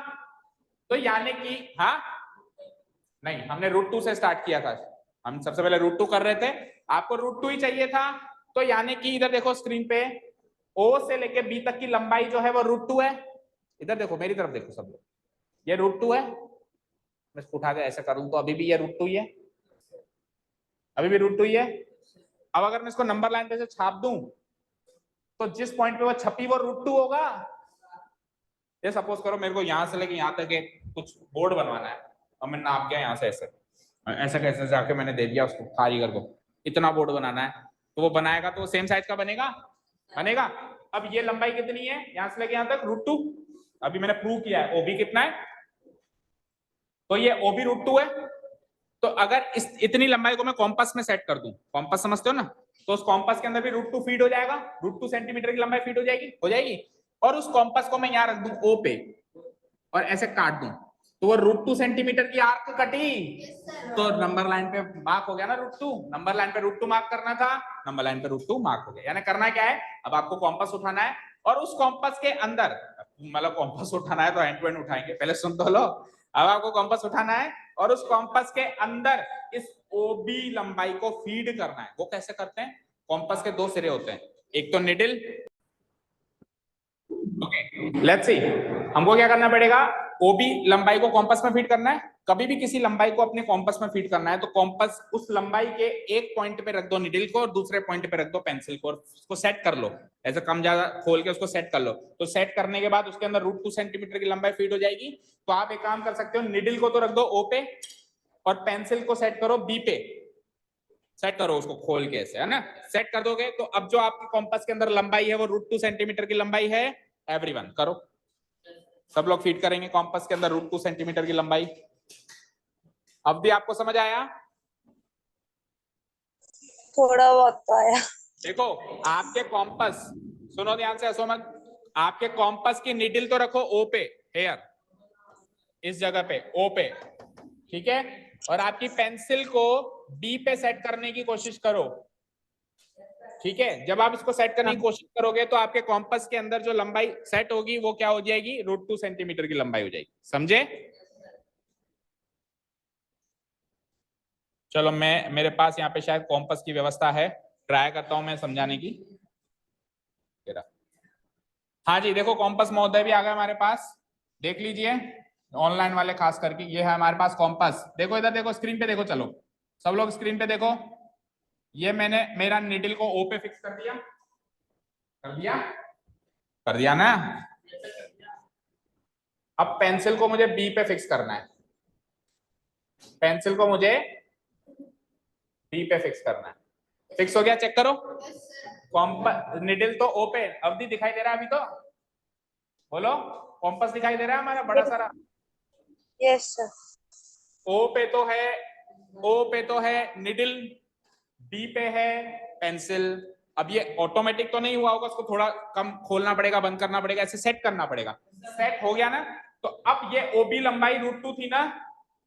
तो यानी कि हाँ नहीं, हमने √2 से स्टार्ट किया था, हम सबसे पहले √2 कर रहे थे, आपको √2 ही चाहिए था। तो यानी कि इधर देखो स्क्रीन पे ओ से लेके बी तक की लंबाई जो है वो √2 है। इधर देखो, मेरी तरफ देखो सब लोग, ये √2 है। मैं इसको उठा के ऐसे करूं तो अभी भी ये √2 ही है, अभी भी √2 ही है। अब अगर मैं इसको नंबर लाइन पे से छाप दूं तो जिस पॉइंट पे वो छपी वो √2 होगा। ये सपोज करो मेरे को यहां से लेके यहां तक एक कुछ बोर्ड बनवाना है और मैं नाप गया यहाँ से ऐसे ऐसा कैसे जाके मैंने दे दिया उसको कारीगर को, इतना बोर्ड बनाना है, तो वो बनाएगा तो सेम साइज का बनेगा, बनेगा। अब ये लंबाई कितनी है यहां से लेके यहां तक, √2। अभी मैंने प्रूव किया है ओबी कितना है, तो ये ओबी √2 है। तो अगर इस इतनी लंबाई को मैं कॉम्पस में सेट कर दूं, कॉम्पस समझते हो ना, तो उस कॉम्पस के अंदर भी √2 फीड हो जाएगा, √2 सेंटीमीटर की लंबाई फीड हो जाएगी। और उस कॉम्पस को मैं यहां रख दूं ओ पे और ऐसे काट दूं तो वो √2 सेंटीमीटर की आर्क कटी, तो नंबर लाइन पे मार्क हो गया ना √2। नंबर लाइन पे √2 मार्क करना था, नंबर लाइन पे √2 मार्क हो गया। यानी करना क्या है, अब आपको कॉम्पस उठाना है और उस कॉम्पस के अंदर, मतलब कॉम्पस उठाना है तो एंड टू एंड उठाएंगे, पहले सुन तो लो। अब आपको कॉम्पस उठाना है और उस कॉम्पस के अंदर इस ओबी लंबाई को फीड करना है। वो कैसे करते हैं, कॉम्पस के दो सिरे होते हैं, एक तो निडल, ओके लेट्स सी, हमको क्या करना पड़ेगा, ओबी लंबाई को कॉम्पस में फीड करना है। कभी भी किसी लंबाई को अपने कॉम्पस में फीड करना है तो कॉम्पस उस लंबाई के एक पॉइंट पे रख दो निडल को और दूसरे पॉइंट पे रख दो पेंसिल को, और उसको सेट कर लो, ऐसे कम ज्यादा खोल के उसको सेट कर लो। तो सेट करने के बाद उसके अंदर √2 सेंटीमीटर की लंबाई फीड हो जाएगी। तो आप एक काम कर सकते हो, निडल को तो रख दो ओ पे और पेंसिल को सेट करो बी पे, सेट करो उसको खोल के ऐसे, है ना, सेट कर दोगे तो अब जो आपकी कॉम्पस के अंदर लंबाई है वो √2 सेंटीमीटर की लंबाई है। एवरीवन करो, सब लोग फीड करेंगे कॉम्पस के अंदर √2 सेंटीमीटर की लंबाई। अब भी आपको समझ आया, थोड़ा बहुत तो आया। देखो आपके कॉम्पस, सुनो ध्यान से, हंसो मत, आपके कॉम्पस की निडल तो रखो ओ पे, हेयर इस जगह पे ओ पे, ठीक है, और आपकी पेंसिल को बी पे सेट करने की कोशिश करो, ठीक है। जब आप इसको सेट करने की कोशिश करोगे तो आपके कॉम्पस के अंदर जो लंबाई सेट होगी वो क्या हो जाएगी, √2 सेंटीमीटर की लंबाई हो जाएगी, समझे। चलो मैं, मेरे पास यहाँ पे शायद कॉम्पस की व्यवस्था है, ट्राई करता हूं मैं समझाने की। हाँ जी देखो कॉम्पस महोदय भी आ गए हमारे पास, देख लीजिए ऑनलाइन वाले खास करके, ये है हमारे पास कॉम्पस। देखो इधर देखो स्क्रीन पे देखो, चलो सब लोग स्क्रीन पे देखो, ये मैंने मेरा निडल को ओ पे फिक्स कर दिया, कर दिया, कर दिया ना। अब पेंसिल को मुझे बी पे फिक्स करना है, पेंसिल को मुझे बी पे फिक्स करना है। फिक्स हो गया, चेक करो, कॉम्पस निडल तो ओ पे, अवधि दिखाई दे रहा है अभी तो, बोलो कॉम्पस दिखाई दे रहा है हमारा बड़ा सारा, यस सर। ओ पे तो है, ओ पे तो है निडल, बी पे है पेंसिल। अब ये ऑटोमेटिक तो नहीं हुआ होगा, उसको थोड़ा कम खोलना पड़ेगा, बंद करना पड़ेगा, ऐसे सेट करना पड़ेगा। सेट हो गया ना, तो अब ये ओबी लंबाई √2 थी ना,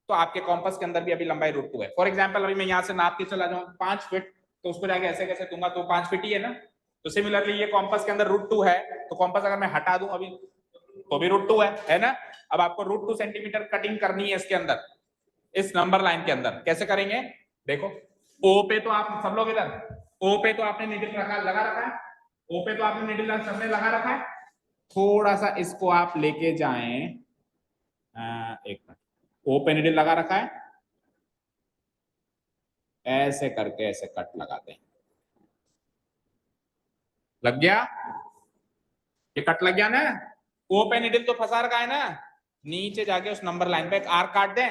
तो आपके कॉम्पस के अंदर भी अभी लंबाई √2 है। फॉर एग्जांपल अभी मैं यहाँ से नाप के चला जाऊं 5 फीट, तो उसको जाके ऐसे कैसे दूंगा, तो 5 फीट ही है ना। तो सिमिलरली ये कॉम्पस के अंदर √2 है, तो कॉम्पस अगर मैं हटा दूं अभी तो भी √2 है ना। अब आपको √2 सेंटीमीटर कटिंग करनी है इसके अंदर, इस नंबर लाइन के अंदर, कैसे करेंगे देखो, ओ पे तो आप सब लोग इधर, ओ पे तो आपने निडल रखा लगा रखा है, ओ पे तो आपने निडल सबने लगा रखा है। थोड़ा सा इसको आप लेके जाएं, एक मिनट, ओ पे निडल लगा रखा है, ऐसे करके ऐसे कट लगाते हैं। लग गया? ये कट लग गया ना? ओ पे निडल तो फंसा रखा है ना, नीचे जाके उस नंबर लाइन पे एक आर्क काट दें।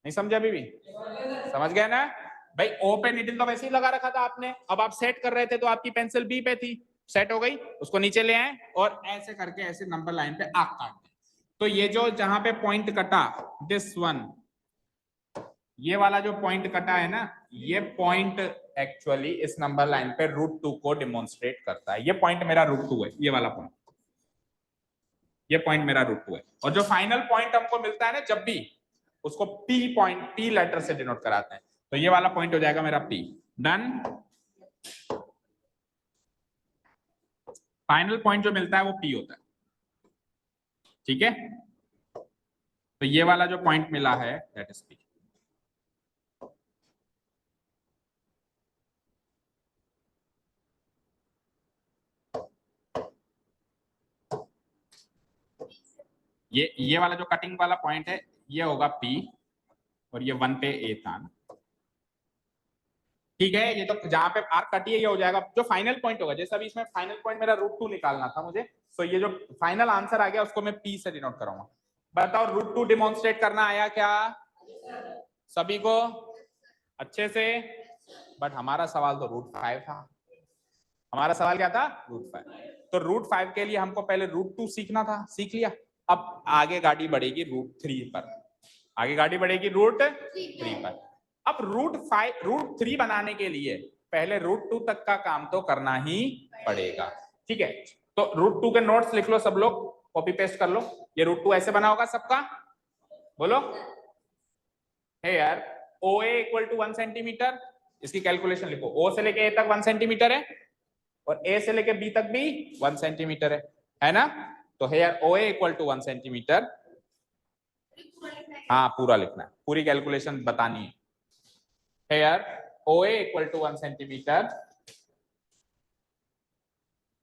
नहीं समझा अभी भी? समझ गया ना भाई? ओ पे निडल तो वैसे ही लगा रखा था आपने, अब आप सेट कर रहे थे तो आपकी पेंसिल बी पे थी, सेट हो गई, उसको नीचे ले आए और ऐसे करके ऐसे नंबर लाइन पे आर्क काट दें। तो ये जो जहां पे पॉइंट कटा, दिस वन, ये वाला जो पॉइंट कटा है ना, ये पॉइंट एक्चुअली इस नंबर लाइन पे √2 को डिमोन्स्ट्रेट करता है। ये पॉइंट मेरा √2 है, ये वाला पॉइंट, ये पॉइंट मेरा √2 है। और जो फाइनल पॉइंट हमको मिलता है ना जब भी, उसको P पॉइंट, P लेटर से डिनोट कराते हैं। तो ये वाला पॉइंट हो जाएगा मेरा P। डन। फाइनल पॉइंट जो मिलता है वो P होता है, ठीक है? तो ये वाला जो पॉइंट मिला है दैट इज P। ये वाला जो कटिंग वाला पॉइंट है ये होगा P, और ये 1 पे A था, ठीक है? ये तो जहां पे आर्क कटी है ये हो जाएगा जो फाइनल पॉइंट होगा। जैसे अभी इसमें फाइनल पॉइंट मेरा √2 निकालना था मुझे, तो ये जो फाइनल आंसर आ गया उसको मैं P से डिनोट करूंगा। बताओ √2 डिमॉन्स्ट्रेट करना आया क्या सभी को अच्छे से? बट हमारा सवाल तो √5 था। हमारा सवाल क्या था? √5। तो √5 के लिए हमको पहले √2 सीखना था, सीख लिया। अब आगे गाड़ी बढ़ेगी √3 पर, आगे गाड़ी बढ़ेगी √3 पर। अब √3 बनाने के लिए पहले √2 तक का काम तो करना ही पड़ेगा, ठीक है? तो √2 के नोट्स लिख लो सब लोग, कॉपी पेस्ट कर लो। ये √2 ऐसे बना होगा सबका, बोलो। है यार, OA इक्वल टू 1 सेंटीमीटर, इसकी कैलकुलेशन लिखो। O से लेके A तक 1 सेंटीमीटर है और A से लेके B तक भी 1 सेंटीमीटर है ना? तो है यार OA इक्वल टू 1 सेंटीमीटर। हाँ पूरा लिखना है, पूरी कैलकुलेशन बतानी है यार। OA इक्वल टू 1 सेंटीमीटर,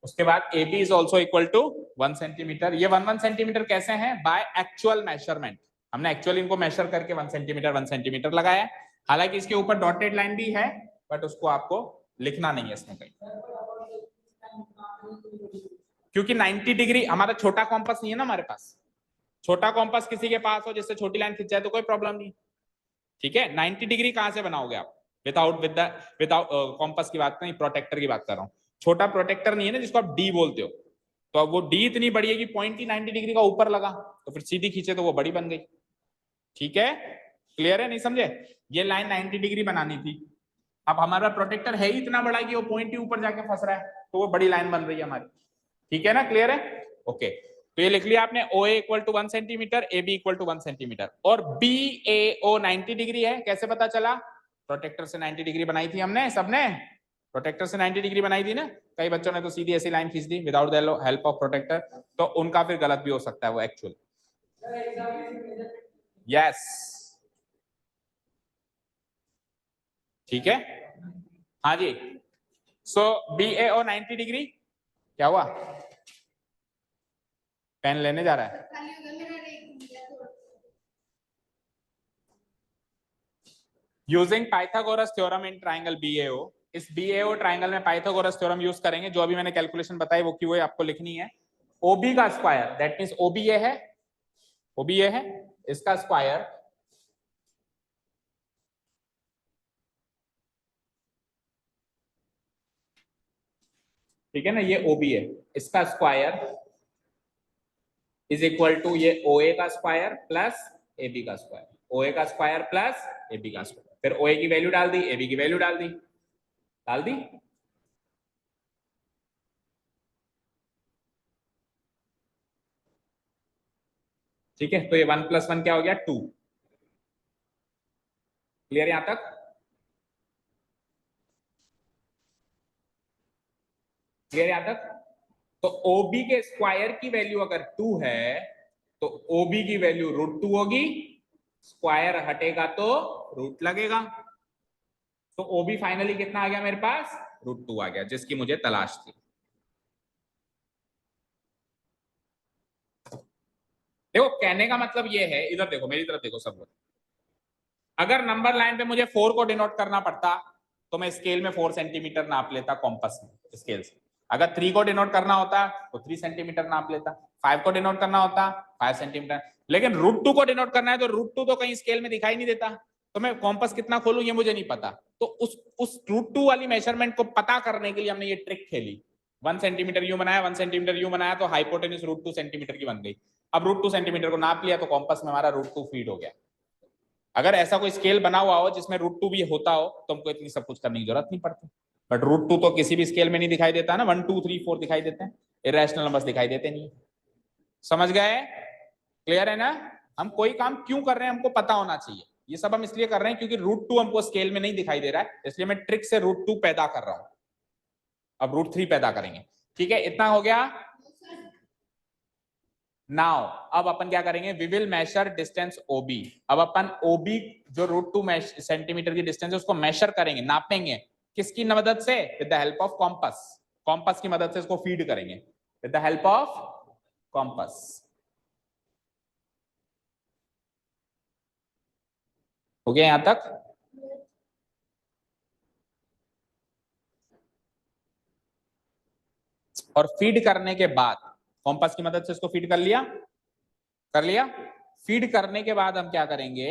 उसके बाद AB is also equal to 1 centimetre. ये 1 सेंटीमीटर कैसे हैं? By actual measurement. हमने एक्चुअली इनको मेजर करके 1 सेंटीमीटर लगाया है। हालांकि इसके ऊपर डॉटेड लाइन भी है, बट उसको आपको लिखना नहीं है इसमें कहीं, क्योंकि 90 डिग्री हमारा छोटा कॉम्पस नहीं है ना हमारे पास। छोटा कॉम्पस किसी के पास हो जिससे छोटी लाइन खिंच जाए तो कोई प्रॉब्लम नहीं, ठीक है? 90 डिग्री कहां से बनाओगे आप? विदाउट कॉम्पस की बात नहीं, प्रोटेक्टर की बात कर रहा हूँ। छोटा प्रोटेक्टर नहीं है ना जिसको आप डी बोलते हो, तो अब वो डी इतनी बड़ी है कि पॉइंट ही 90 डिग्री का ऊपर लगा, तो फिर सीधी खींचे तो वो बड़ी बन गई, ठीक है? क्लियर है? नहीं समझे? ये लाइन 90 डिग्री बनानी थी। अब हमारा प्रोटेक्टर है ही इतना बड़ा कि वो पॉइंट ही ऊपर जाके फंस रहा है, तो वो बड़ी लाइन बन रही है हमारी, ठीक है ना? क्लियर है? ओके। तो ये लिख लिया आपने, OA equal to 1 centimetre, AB equal to 1 centimetre, और BAO 90 डिग्री है। कैसे पता चला? प्रोटेक्टर से 90 डिग्री बनाई थी हमने, सबने प्रोटेक्टर से 90 डिग्री बनाई थी ना। कई बच्चों ने तो सीधी ऐसी लाइन खींच दी without the help of protractor, तो उनका फिर गलत भी हो सकता है वो एक्चुअल। यस, ठीक है, हाँ जी। सो BAO 90 डिग्री, क्या हुआ? पेन लेने जा रहा है? Using Pythagoras theorem in triangle BAO, इस BAO ट्राइंगल में पाइथागोरस थ्योरम यूज करेंगे। जो अभी मैंने कैलकुलेशन बताई वो क्यों है आपको लिखनी है। OB का स्क्वायर, दैट मींस OB ये है, OB ये है, इसका स्क्वायर ठीक है ना, ये OB है, इसका स्क्वायर इज इक्वल टू ये OA का स्क्वायर प्लस AB का स्क्वायर, OA का स्क्वायर प्लस AB का स्क्वायर। फिर OA की वैल्यू डाल दी, AB की वैल्यू डाल दी, ठीक है? तो ये 1 + 1 क्या हो गया? 2। क्लियर यहां तक? क्लियर यहां तक? तो OB के स्क्वायर की वैल्यू अगर 2 है तो OB की वैल्यू √2 होगी, स्क्वायर हटेगा तो रूट लगेगा, तो OB फाइनली कितना आ गया मेरे पास? √2 आ गया, जिसकी मुझे तलाश थी। देखो कहने का मतलब ये है, इधर देखो, मेरी तरफ देखो सब लोग, अगर नंबर लाइन पे मुझे 4 को डिनोट करना पड़ता तो मैं स्केल में 4 सेंटीमीटर नाप लेता कॉम्पस में स्केल से। अगर 3 को डिनोट करना होता तो 3 सेंटीमीटर नाप लेता, 5 को डिनोट करना होता 5 सेंटीमीटर, लेकिन √2 को डिनोट करना है तो √2 तो कहीं स्केल में दिखाई नहीं देता, तो मैं कॉम्पस कितना खोलूं ये मुझे नहीं पता। तो उस √2 वाली मेजरमेंट को पता करने के लिए हमने ये ट्रिक खेली। 1 सेंटीमीटर यूं बनाया, 1 सेंटीमीटर यूं बनाया, तो हाइपोटेन्यूज √2 सेंटीमीटर की बन गई। अब √2 सेंटीमीटर को नाप लिया तो कॉम्पस में हमारा √2 फीट हो गया। अगर ऐसा कोई स्केल बना हुआ हो जिसमें √2 भी होता हो तो हमको इतनी सब कुछ करने की जरूरत नहीं पड़ती, बट √2 तो किसी भी स्केल में नहीं दिखाई देता ना, 1 2 3 4 दिखाई देते हैं, इरेशनल नंबर्स दिखाई देते नहीं। समझ गए? क्लियर है ना? हम कोई काम क्यों कर रहे हैं हमको पता होना चाहिए। ये सब हम इसलिए कर रहे हैं क्योंकि √2 हमको स्केल में नहीं दिखाई दे रहा है, इसलिए मैं ट्रिक से √2 पैदा कर रहा हूं। अब √3 पैदा करेंगे। ठीक है, इतना हो गया। नाउ अब अपन क्या करेंगे, we will measure distance OB। अब अपन OB जो √2 सेंटीमीटर की डिस्टेंस है उसको मेजर करेंगे, नापेंगे। किसकी मदद से? With the help of compass. Compass की मदद से इसको फीड करेंगे with the help of compass. हो गया यहां तक? और फीड करने के बाद कॉम्पस की मदद से इसको फीड कर लिया, कर लिया। फीड करने के बाद हम क्या करेंगे,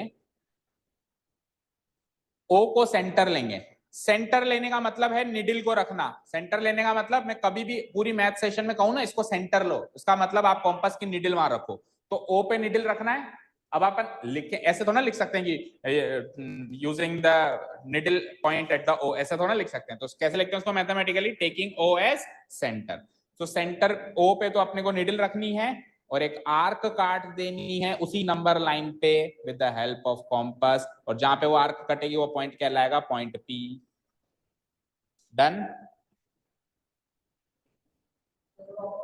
O को सेंटर लेंगे। सेंटर लेने का मतलब है निडिल को रखना। सेंटर लेने का मतलब मैं कभी भी पूरी मैथ सेशन में कहूं ना इसको सेंटर लो, इसका मतलब आप कॉम्पस की निडिल वहां रखो। तो O पे निडिल रखना है। अब अपन लिख के ऐसे थोड़ा लिख सकते हैं कि using the needle point at the O, ऐसे थोड़ा लिख सकते हैं। तो कैसे लिखते हैं उसको mathematically, taking O as centre. तो सेंटर O पे तो अपने को निडिल रखनी है और एक आर्क काट देनी है उसी नंबर लाइन पे with the help of compass, और जहां पे वो आर्क कटेगी वो पॉइंट कहलाएगा पॉइंट P। डन?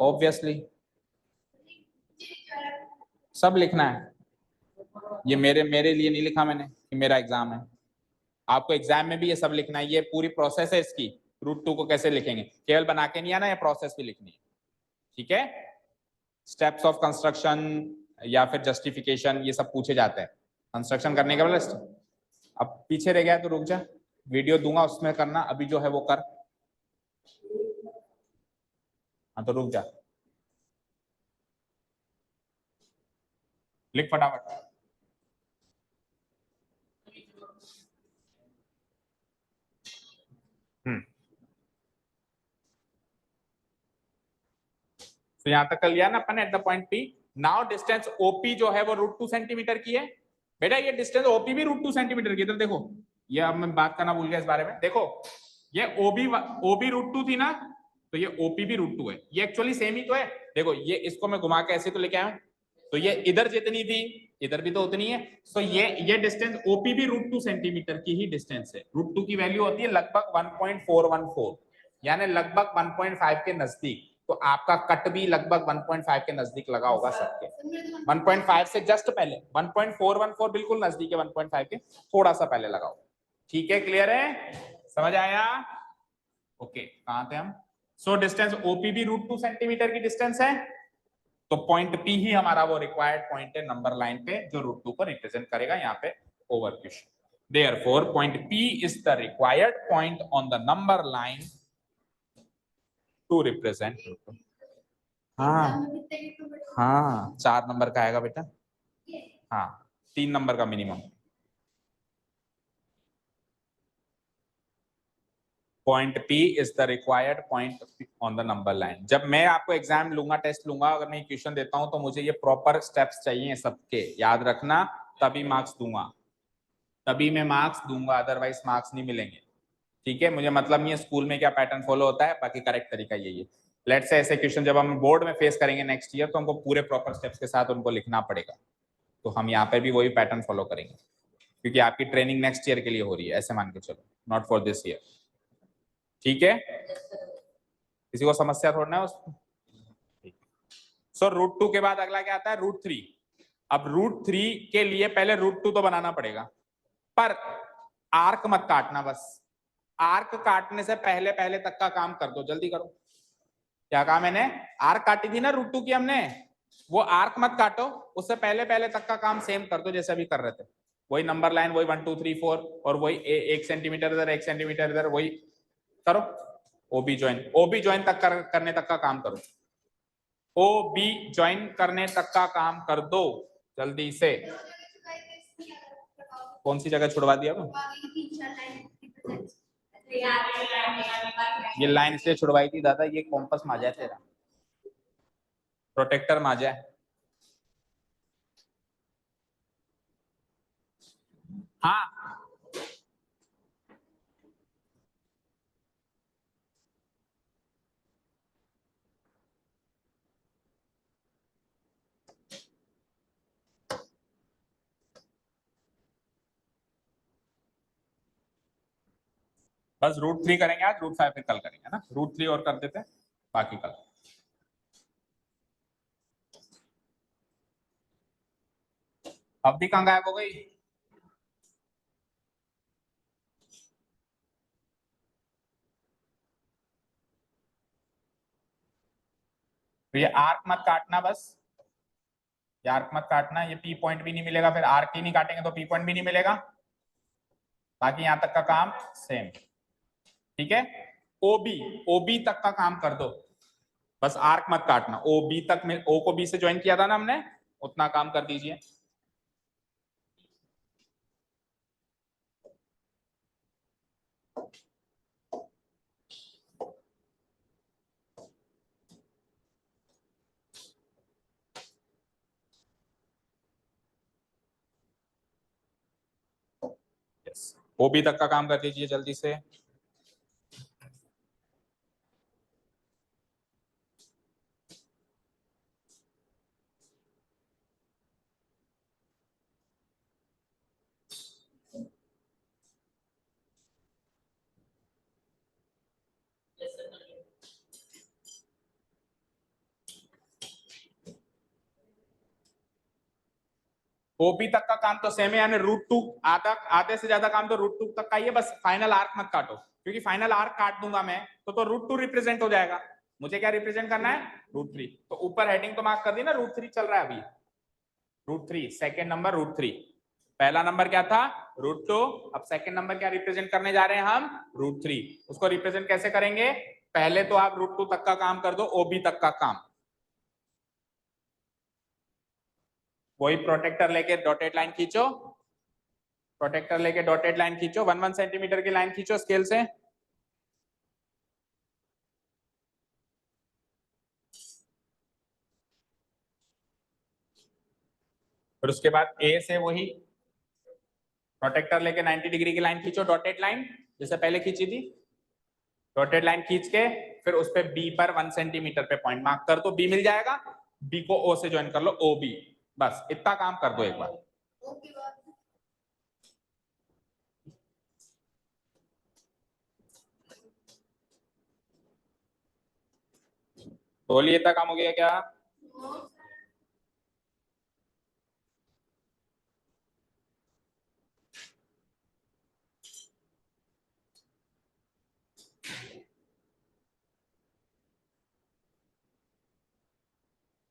ऑब्वियसली सब लिखना है। ये मेरे लिए नहीं लिखा मैंने कि मेरा एग्जाम है, आपको एग्जाम में भी ये सब लिखना है। ये पूरी प्रोसेस है इसकी, √2 को कैसे लिखेंगे, केवल बना के नहीं आना, ये प्रोसेस भी लिखनी है। ठीक है, स्टेप्स ऑफ कंस्ट्रक्शन या फिर जस्टिफिकेशन ये सब पूछे जाते हैं कंस्ट्रक्शन करने के बाद। अब पीछे रह गया तो रुक जा, वीडियो दूंगा उसमें करना, अभी जो है वो कर। हाँ तो रुक जा, लिख फटाफट। तो यहां तक कर लिया ना अपन at the point P। Now distance OP जो है वो √2 सेंटीमीटर की है। बेटा ये डिस्टेंस OP भी √2 सेंटीमीटर की, इधर देखो, ये अब मैं बात करना भूल गया इस बारे में। देखो ये OB √2 थी ना, तो ये OP भी √2 है, ये एक्चुअली सेम ही तो है। देखो ये इसको मैं घुमा के ऐसे तो लेके आया हूं, तो ये इधर जितनी थी इधर भी तो उतनी है। सो ये डिस्टेंस OP भी √2 सेंटीमीटर की ही डिस्टेंस है। √2 की वैल्यू होती है लगभग 1.414, यानी लगभग 1.5 के नजदीक। तो आपका कट भी लगभग 1.5 के नजदीक लगा होगा सबके। 1.5 से जस्ट पहले 1.414 बिल्कुल नजदीक है, 1.5 के थोड़ा सा पहले लगाओ। ठीक है, क्लियर है, समझ आया? ओके, कहां थे हम? सो डिस्टेंस OP भी √2 सेंटीमीटर की डिस्टेंस है, तो पॉइंट P ही हमारा वो रिक्वायर्ड पॉइंट है नंबर लाइन पे जो √2 को रिप्रेजेंट करेगा यहाँ पे over question. Therefore point P is the required point on the number line to represent √2। हाँ हाँ 4 नंबर का आएगा बेटा, हाँ 3 नंबर का minimum. Point P is the required point on the number line। जब मैं आपको एग्जाम लूंगा, टेस्ट लूंगा, अगर मैं क्वेश्चन देता हूं तो मुझे ये प्रॉपर स्टेप्स चाहिए सबके, याद रखना, तभी मार्क्स दूंगा, तभी मैं मार्क्स दूंगा, अदरवाइज मार्क्स नहीं मिलेंगे। ठीक है, मुझे मतलब नहीं है स्कूल में क्या पैटर्न फॉलो होता है, बाकी करेक्ट तरीका यही है। लेट्स से ऐसे क्वेश्चन जब हम बोर्ड में फेस करेंगे नेक्स्ट ईयर तो हमको पूरे प्रॉपर स्टेप्स के साथ उनको लिखना पड़ेगा, तो हम यहाँ पे भी वही पैटर्न फॉलो करेंगे, क्योंकि आपकी ट्रेनिंग नेक्स्ट ईयर के लिए हो रही है, ऐसे मान के चलो, नॉट फॉर दिस ईयर। ठीक है, किसी को समस्या थोड़ा है उसको? सो √2 के बाद अगला क्या आता है, √3। अब √3 के लिए पहले √2 तो बनाना पड़ेगा, पर आर्क मत काटना, बस आर्क काटने से पहले पहले तक का काम कर दो, जल्दी करो। क्या कहा मैंने? आर्क काटी थी ना √2 की हमने, वो आर्क मत काटो, उससे पहले पहले तक का काम सेम कर दो जैसे अभी कर रहे थे। वही नंबर लाइन, वही 1 2 3 4 और वही 1 सेंटीमीटर इधर 1 सेंटीमीटर इधर, वही करो। ओबी ज्वाइन तक करने तक का काम करो। ओबी ज्वाइन करने तक का काम कर दो जल्दी से। कौन सी जगह छुड़वा दिया अब? ये लाइन इसलिए छुड़वाई थी दादा, ये कॉम्पस माजा है तेरा, प्रोटेक्टर माजा है। हाँ बस √3 करेंगे आज, √5 फिर कल करेंगे ना, √3 और कर देते हैं बाकी कल। अवधि कहाँ गायब हो गई? तो ये आर्क मत काटना बस, ये आर्क मत काटना, ये पी पॉइंट भी नहीं मिलेगा, फिर आर्क ही नहीं काटेंगे तो पी पॉइंट भी नहीं मिलेगा। बाकी यहां तक का काम सेम, ठीक है। ओबी, ओबी तक का काम कर दो, बस आर्क मत काटना। ओ बी तक में, ओ को बी से ज्वाइन किया था ना हमने, उतना काम कर दीजिए। ओ बी तक का काम कर दीजिए जल्दी से। ओबी तक का काम तो सेम है, यानी √2, आधे से ज्यादा काम तो √2 तक का ही है, बस फाइनल आर्क मत काटो, क्योंकि फाइनल आर्क काट दूंगा मैं तो √2 रिप्रेजेंट हो जाएगा। मुझे क्या रिप्रेजेंट करना है? √3। तो ऊपर हेडिंग तो मार्क कर दी ना, √3 चल रहा है अभी, √3 सेकेंड नंबर √3। पहला नंबर क्या था? √2। अब सेकेंड नंबर क्या रिप्रेजेंट करने जा रहे हैं हम? √3। उसको रिप्रेजेंट कैसे करेंगे? पहले तो आप √2 तक का काम कर दो, ओबी तक का काम। वही प्रोटेक्टर लेके डॉटेड लाइन खींचो, प्रोटेक्टर लेके डॉटेड लाइन खींचो, 1 1 सेंटीमीटर की लाइन खींचो स्केल से। फिर उसके बाद ए से वही प्रोटेक्टर लेके 90 डिग्री की लाइन खींचो, डॉटेड लाइन जैसे पहले खींची थी। डॉटेड लाइन खींच के फिर उस पे बी पर 1 सेंटीमीटर पे पॉइंट मार्क कर दो, बी मिल जाएगा। बी को ओ से ज्वाइन कर लो, ओ बी। बस इतना काम कर दो एक बार। बोलिए इतना काम हो गया क्या?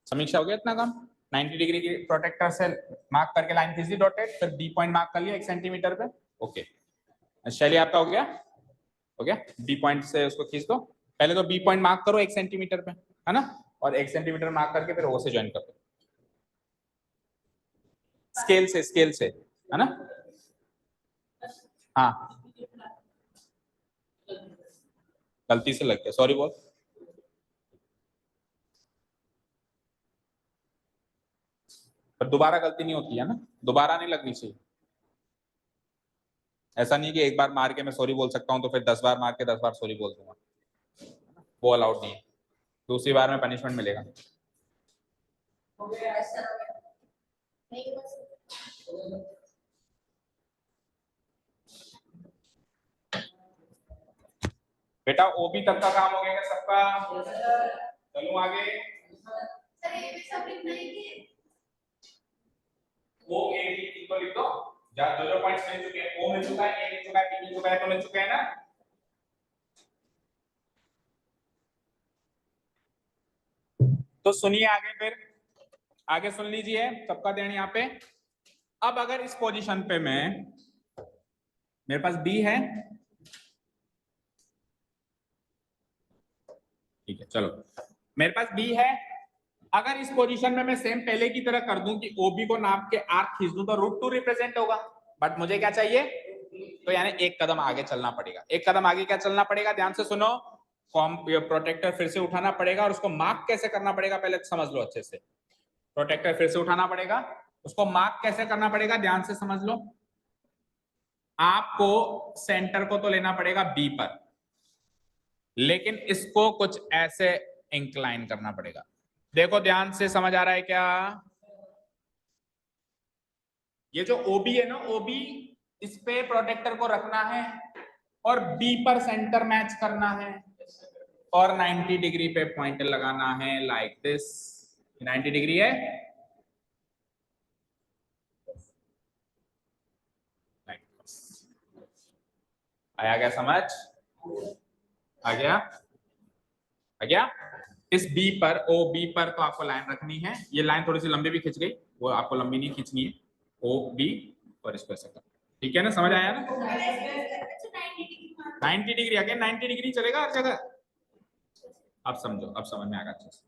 समीक्षा हो गया इतना काम? 90 डिग्री की प्रोटेक्टर से मार्क करके लाइन खींच दी डॉटेड, फिर बी पॉइंट मार्क कर लिया 1 सेंटीमीटर पे। ओके, शैली आपका हो गया? हो गया। बी पॉइंट से उसको खींच दो, पहले तो बी पॉइंट मार्क करो 1 सेंटीमीटर पे, है ना, और 1 सेंटीमीटर मार्क करके फिर ओ से ज्वाइन कर दो स्केल से, है ना। हाँ गलती से लग गया, सॉरी बोल। पर दोबारा गलती नहीं होती है ना, दोबारा नहीं लगनी चाहिए। ऐसा नहीं कि एक बार मार के मैं सॉरी बोल सकता हूँ तो फिर 10 बार मार के 10 बार सॉरी बोल दूंगा, वो अलाउड नहीं है। दूसरी बार में पनिशमेंट मिलेगा। बेटा ओबी तक का काम हो गया क्या सबका? चलो आगे। ओ ए बी इनको लिख दो, जो जो पॉइंट्स मिल चुके हैं, ओ मिल चुका है, ए मिल चुका है, बी मिल चुका है, तो मिल चुके हैं ना। तो सुनिए आगे, फिर आगे सुन लीजिए, सबका ध्यान यहाँ पे। अब अगर इस पोजीशन पे मेरे पास बी है, ठीक है चलो, मेरे पास बी है। अगर इस पोजीशन में मैं सेम पहले की तरह कर दूं कि ओबी को नाप के आर्क खींच दूं तो √2 रिप्रेजेंट होगा, बट मुझे क्या चाहिए, तो यानी एक कदम आगे चलना पड़ेगा। एक कदम आगे क्या चलना पड़ेगा, ध्यान से सुनो, प्रोटेक्टर फिर से उठाना पड़ेगा और उसको मार्क कैसे करना पड़ेगा पहले समझ लो अच्छे से। प्रोटेक्टर फिर से उठाना पड़ेगा, उसको मार्क कैसे करना पड़ेगा ध्यान से समझ लो। आपको सेंटर को तो लेना पड़ेगा बी पर, लेकिन इसको कुछ ऐसे इंक्लाइन करना पड़ेगा। देखो ध्यान से समझ आ रहा है क्या, ये जो ओबी है ना, ओबी इस पे प्रोटेक्टर को रखना है और बी पर सेंटर मैच करना है और 90 डिग्री पे पॉइंट लगाना है लाइक दिस। 90 डिग्री है, आया क्या समझ, आ गया, आ गया। इस बी पर, ओ बी पर तो आपको लाइन रखनी है, ये लाइन थोड़ी सी लंबी भी खिंच गई, वो आपको लंबी नहीं खींचनी है, ओ बी और इसको ऐसे कर, ठीक है ना, समझ आया ना। 90 डिग्री, अगेन 90 डिग्री चलेगा हर जगह। अब समझो, अब समझ में आ गया अच्छे से।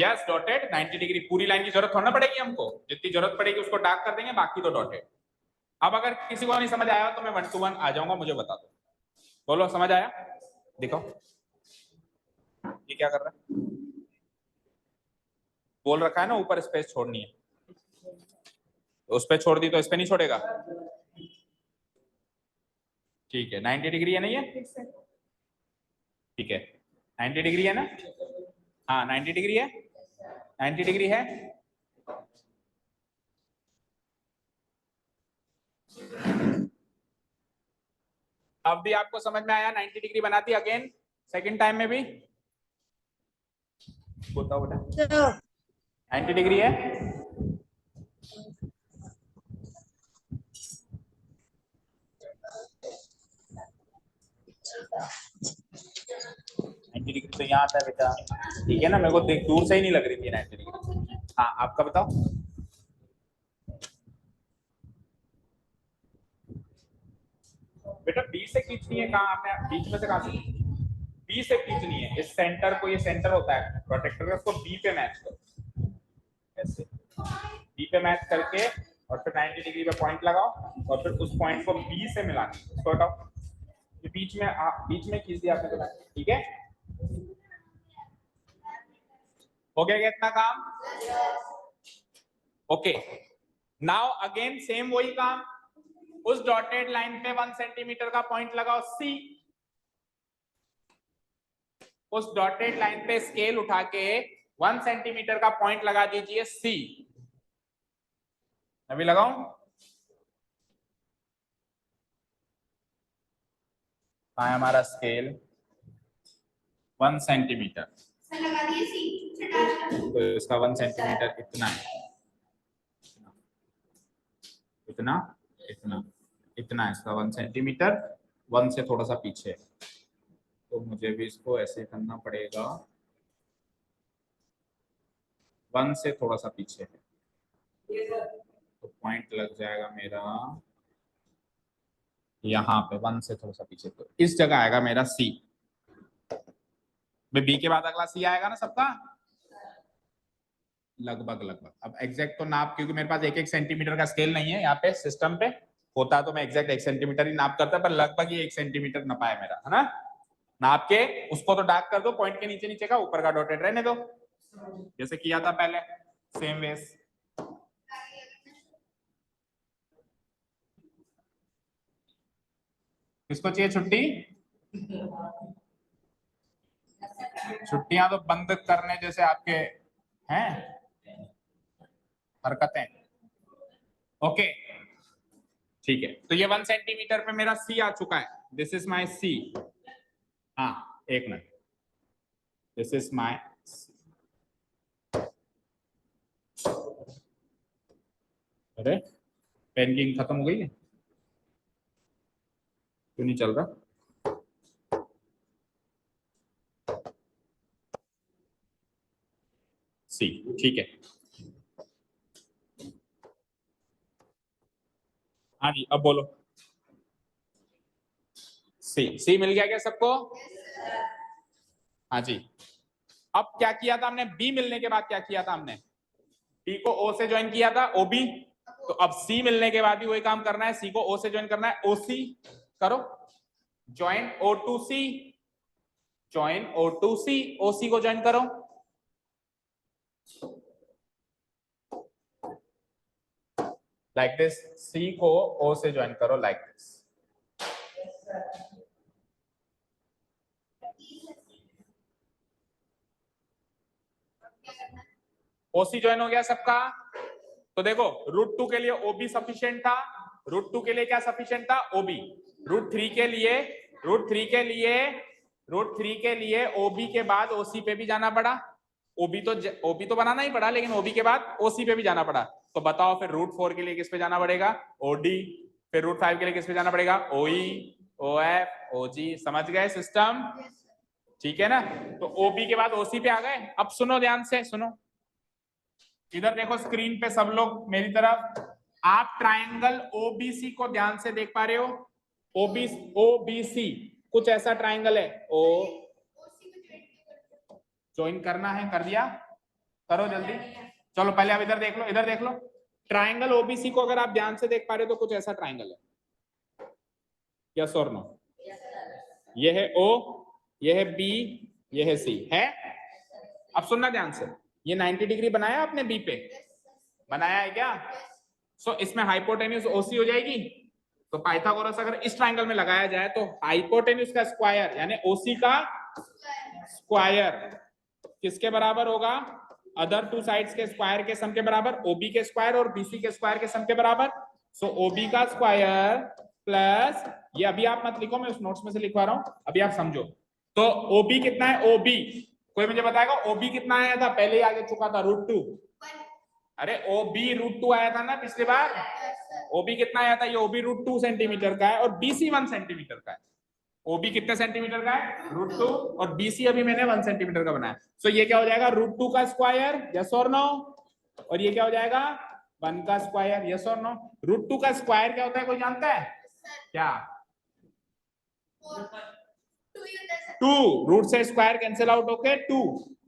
यस डॉटेड 90 डिग्री, पूरी लाइन की जरूरत थोड़ा ना पड़ेगी हमको, जितनी जरूरत पड़ेगी उसको डार्क कर देंगे, बाकी तो डॉटेड। अब अगर किसी को नहीं समझ आया तो मैं 1 to 1 आ जाऊंगा, मुझे बता दो, बोलो समझ आया, दिखाओ ये क्या कर रहा है, बोल रखा है ना ऊपर स्पेस छोड़नी है, तो उस पे छोड़ दी तो इस पे नहीं छोड़ेगा, ठीक है 90 डिग्री है नहीं है, ठीक है 90 डिग्री है ना, हाँ 90 डिग्री है, 90 डिग्री है। अब भी आपको समझ में आया, 90 डिग्री बनाती अगेन सेकंड टाइम में भी, बताओ बेटा 90 डिग्री है, 90 डिग्री तो यहाँ आता है बेटा, ठीक है ना, मेरे को दूर से ही नहीं लग रही थी 90 डिग्री। हाँ आपका बताओ, बेटा बी से खींचनी है, कहाँ आपने बीच में से, कहाँ से बी से खींचनी है, इस सेंटर को, ये सेंटर होता है प्रोटेक्टर का, उसको बी पे मैच करो ऐसे, बी पे मैच करके और फिर 90 डिग्री पे पॉइंट लगाओ और फिर उस पॉइंट को बी से मिलाना, इसको हटाओ, ये बीच में खींच दिया आपने, ठीक है, हो गया क्या इतना काम, ओके। नाउ अगेन सेम वही काम, उस डॉटेड लाइन पे 1 सेंटीमीटर का पॉइंट लगाओ सी, उस डॉटेड लाइन पे स्केल उठा के 1 सेंटीमीटर का पॉइंट लगा दीजिए सी, अभी लगाऊं, कहाँ है हमारा स्केल, 1 सेंटीमीटर, लगा दिए सी, तो इसका 1 सेंटीमीटर इतना है, इतना इतना इतना है इसका 1 सेंटीमीटर, 1 से थोड़ा सा पीछे, तो मुझे भी इसको ऐसे करना पड़ेगा, 1 से थोड़ा सा पीछे है, तो पॉइंट लग जाएगा मेरा यहाँ पे, 1 से थोड़ा सा पीछे, तो इस जगह आएगा मेरा सी, बी के बाद अगला सी आएगा ना सबका, लगभग लगभग। अब एग्जैक्ट तो नाप, क्योंकि मेरे पास 1-1 सेंटीमीटर का स्केल नहीं है यहाँ पे सिस्टम पे, होता तो मैं एग्जैक्ट 1 सेंटीमीटर ही नाप करता, पर लगभग ये 1 सेंटीमीटर नपा है मेरा, है ना, नाप के उसको तो डार्क कर दो, पॉइंट के नीचे नीचे का, ऊपर का डॉटेड रहने दो, जैसे किया था पहले, सेम वेज। किसको चाहिए छुट्टी, छुट्टियां तो बंद करने जैसे आपके हैं हरकतें, ओके ठीक है, तो ये 1 सेंटीमीटर पे मेरा सी आ चुका है, दिस इज माई सी, हाँ एक मिनट, दिस इज माई, अरे पेन की इंक खत्म हो गई है, क्यों नहीं चल रहा, सी, ठीक है, हाँ जी, अब बोलो। सी मिल गया क्या सबको? हाँ जी। अब क्या किया था हमने? बी मिलने के बाद क्या किया था हमने? डी को ओ से ज्वाइन किया था, ओबी। तो अब सी मिलने के बाद भी वही काम करना है, सी को ओ से ज्वाइन करना है, ओसी करो। ज्वाइन ओ टू सी, ज्वाइन ओ टू सी, ओसी को ज्वाइन करो। लाइक दिस, सी को ओ से ज्वाइन करो लाइक दिस। ओसी ज्वाइन हो गया सबका। तो देखो √2 के लिए ओबी सफिशिएंट था, √2 के लिए क्या सफिशिएंट था? ओबी। √3 के लिए, √3 के लिए, √3 के लिए ओबी के बाद ओसी पे भी जाना पड़ा। ओबी तो बनाना ही पड़ा, लेकिन ओबी के बाद ओसी पे भी जाना पड़ा। तो बताओ फिर √4 के लिए किस पे जाना पड़ेगा? ओडी। फिर √5 के लिए किस पे जाना पड़ेगा? ओई, ओएफ, ओजी। समझ गए सिस्टम? ठीक है ना? तो ओबी के बाद ओसी पे आ गए। अब सुनो ध्यान से, सुनो इधर देखो स्क्रीन पे सब लोग मेरी तरफ। आप ट्रायंगल ओबीसी को ध्यान से देख पा रहे हो? ओबीसी कुछ ऐसा ट्रायंगल है। ओ ज्वाइन करना है, कर दिया? करो जल्दी। चलो पहले आप इधर देख लो, इधर देख लो। ट्रायंगल ओबीसी को अगर आप ध्यान से देख पा रहे हो तो कुछ ऐसा ट्रायंगल है। यस और नो? ये है ओ, ये है बी, ये है सी है। अब सुनना ध्यान से, ये 90 डिग्री बनाया आपने बी पे? बनाया है क्या? सो इसमें हाइपोटेन्यूज ओसी हो जाएगी। तो पाइथागोरस अगर इस ट्रायंगल में लगाया जाए तो हाइपोटेन्यूज का स्क्वायर यानी ओसी का स्क्वायर किसके बराबर होगा? अदर टू साइड्स के स्क्वायर के सम के बराबर, ओबी के स्क्वायर और बीसी के स्क्वायर के सम के बराबर। सो ओबी का स्क्वायर प्लस, ये अभी आप मत लिखो, मैं उस नोट्स में से लिखवा रहा हूं, अभी आप समझो। तो ओबी कितना है? ओबी कोई मुझे बताएगा ओबी कितना आया था? पहले ही आगे चुका था, √2। अरे ओबी √2 आया था ना पिछली बार? ओबी कितना आया था? ये ओबी √2 सेंटीमीटर का है और बीसी 1 सेंटीमीटर का है। ओबी कितने सेंटीमीटर का है? √2, और बीसी अभी मैंने 1 सेंटीमीटर का बनाया। सो ये क्या हो जाएगा? √2 का स्क्वायर, यस और नो? और ये क्या हो जाएगा? 1 का स्क्वायर, यस और नो? √2 का स्क्वायर क्या होता है, कोई जानता है क्या? 2। रूट से स्क्वायर कैंसिल आउट होके 2,